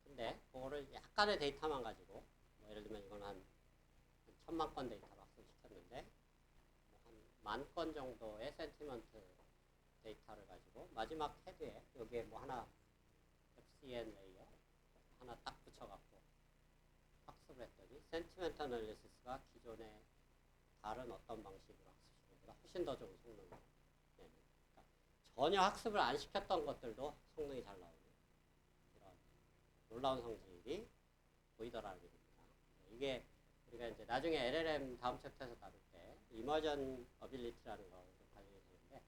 근데 그거를 약간의 데이터만 가지고, 뭐 예를 들면 이건 한 1000만 건 데이터로 학습시켰는데 한 10,000건 정도의 센티먼트 데이터를 가지고 마지막 헤드에 여기에 뭐 하나 FCN 레이어 하나 딱 붙여갖고 학습을 했더니 센티멘트 애널리시스가 기존의 다른 어떤 방식으로 학습시킨 것보다 훨씬 더 좋은 성능을 내는, 그러니까 전혀 학습을 안 시켰던 것들도 성능이 잘 나오는 이런 놀라운 성질이 보이더라는 얘기입니다. 이게 우리가 이제 나중에 LLM 다음 챕터에서 다룰 때 이머전 어빌리티라는 거를 관련이 되는데,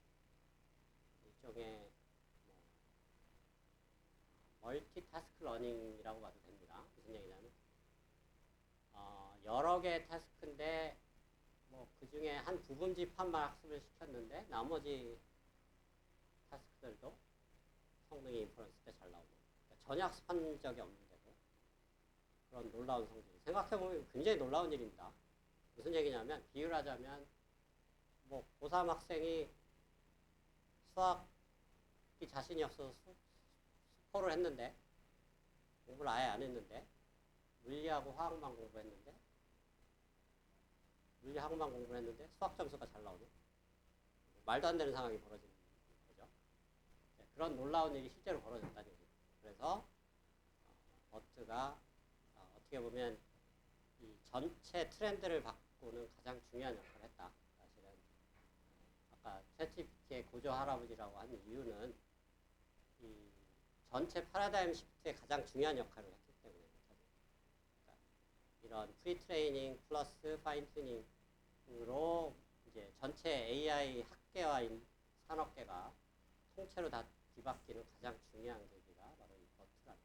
일종의 멀티타스크 러닝이라고 봐도 됩니다. 무슨 얘기냐면 여러 개의 타스크인데 뭐 그 중에 한 부분집합만 학습을 시켰는데 나머지 타스크들도 성능이 인퍼런스 때 잘 나오고, 그러니까 전혀 학습한 적이 없는데도 그런 놀라운 성질이, 생각해보면 굉장히 놀라운 일입니다. 무슨 얘기냐면, 비유를 하자면 뭐 고3 학생이 수학이 자신이 없어서 수포를 했는데, 공부를 아예 안 했는데, 물리하고 화학만 공부했는데, 물리학만 공부를 했는데 수학 점수가 잘 나오는, 말도 안 되는 상황이 벌어지는 거죠. 네, 그런 놀라운 일이 실제로 벌어졌다는 얘기죠. 그래서 버트가 어떻게 보면 이 전체 트렌드를 바꾸는 가장 중요한 역할을 했다. 사실은 아까 챗GPT의 고조 할아버지라고 하는 이유는 이 전체 패러다임 시프트에 가장 중요한 역할을 했기 때문에. 그러니까 이런 프리트레이닝 플러스 파인튜닝으로 이제 전체 AI 학계와 산업계가 통째로 다 뒤바뀌는 가장 중요한 계기가 바로 이 버트라는,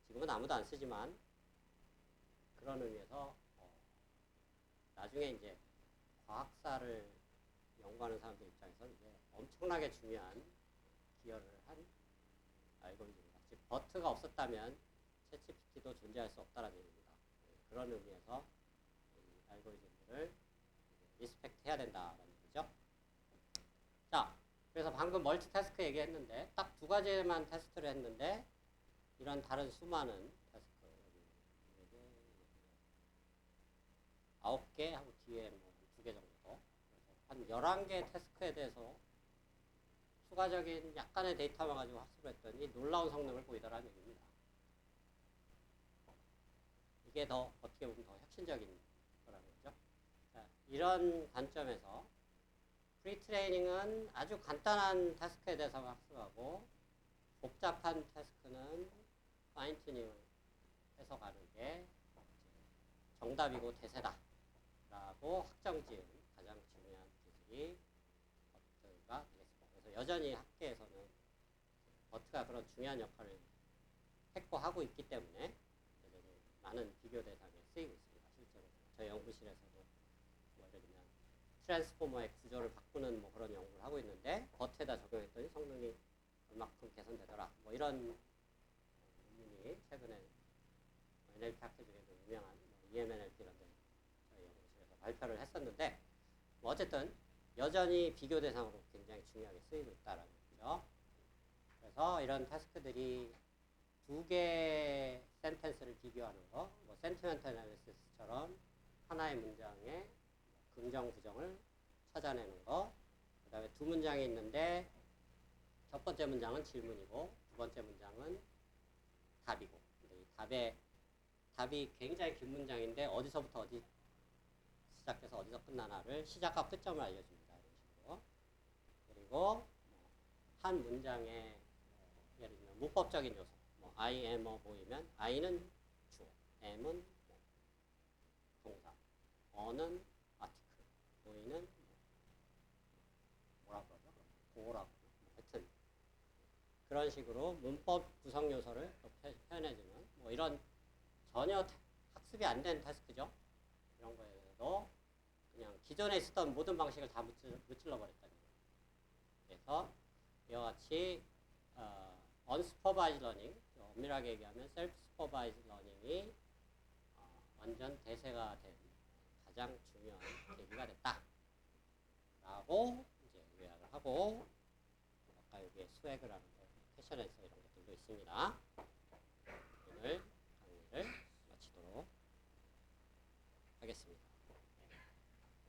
지금은 아무도 안 쓰지만 그런 의미에서 나중에 이제 과학사를 연구하는 사람들 입장에서 이제 엄청나게 중요한 기여를 한 알고리즘입니다. 즉 버트가 없었다면 챗GPT도 존재할 수 없다는 얘기입니다. 그런 의미에서 이 알고리즘들을 리스펙트 해야 된다는 얘기죠. 자, 그래서 방금 멀티태스크 얘기했는데 딱 두 가지만 테스트를 했는데 이런 다른 수많은 태스크, 9개 하고 뒤에 뭐 2개 정도 더, 한 11개 태스크에 대해서 추가적인 약간의 데이터만 가지고 학습을 했더니 놀라운 성능을 보이더라는 얘기입니다. 이게 더 어떻게 보면 더 혁신적인 거라는 거죠. 자, 이런 관점에서 프리트레이닝은 아주 간단한 태스크에 대해서 학습하고 복잡한 태스크는 파인튜닝을 해서 가는 게 정답이고 대세다 라고 확정지은 가장 중요한 기술이 버트가 되겠습니다. 그래서 여전히 학계에서는 버트가 그런 중요한 역할을 했고 하고 있기 때문에 여전히 많은 비교 대상에 쓰이고 있습니다. 실제로 저희 연구실에서도 뭐 예를 들면 트랜스포머의 구조를 바꾸는 뭐 그런 연구를 하고 있는데 버트에다 적용했더니 성능이 얼마큼 개선되더라, 뭐 이런 논문이 최근에 NLP 학회 중에도 유명한 EMNLP 이런 데 저희 연구실에서 발표를 했었는데, 뭐 어쨌든 여전히 비교 대상으로 굉장히 중요하게 쓰이고 있다는 거죠. 그래서 이런 타스크들이 두 개의 센텐스를 비교하는 거, 뭐 센티멘트 애널리시스처럼 하나의 문장에 긍정, 부정을 찾아내는 거, 그 다음에 두 문장이 있는데 첫 번째 문장은 질문이고 두 번째 문장은 답이고, 근데 이 답이 굉장히 긴 문장인데 어디서부터 어디 시작해서 어디서 끝나나를 시작과 끝점을 알려줍니다. 이런 식으로. 그리고 한 문장에 예를 들면 문법적인 요소, 뭐 I am 보이면 I는 주어, am은 동사, 어는 아티클, 보이는 뭐라 그러죠? 보라고. 하여튼 그런 식으로 문법 구성 요소를 표현해주는 뭐 이런 전혀 학습이 안 된 태스크죠. 이런 거에도 그냥 기존에 있었던 모든 방식을 다 무찔러 버렸다는 거예요. 그래서 이와 같이 unsupervised learning, 엄밀하게 얘기하면 self-supervised learning이 완전 대세가 된 가장 중요한 계기가 됐다 라고 이제 요약을 하고, 아까 여기에 스웨그라는 거, 패션에서 이런 것들도 있습니다. 오늘 강의를 마치도록 하겠습니다.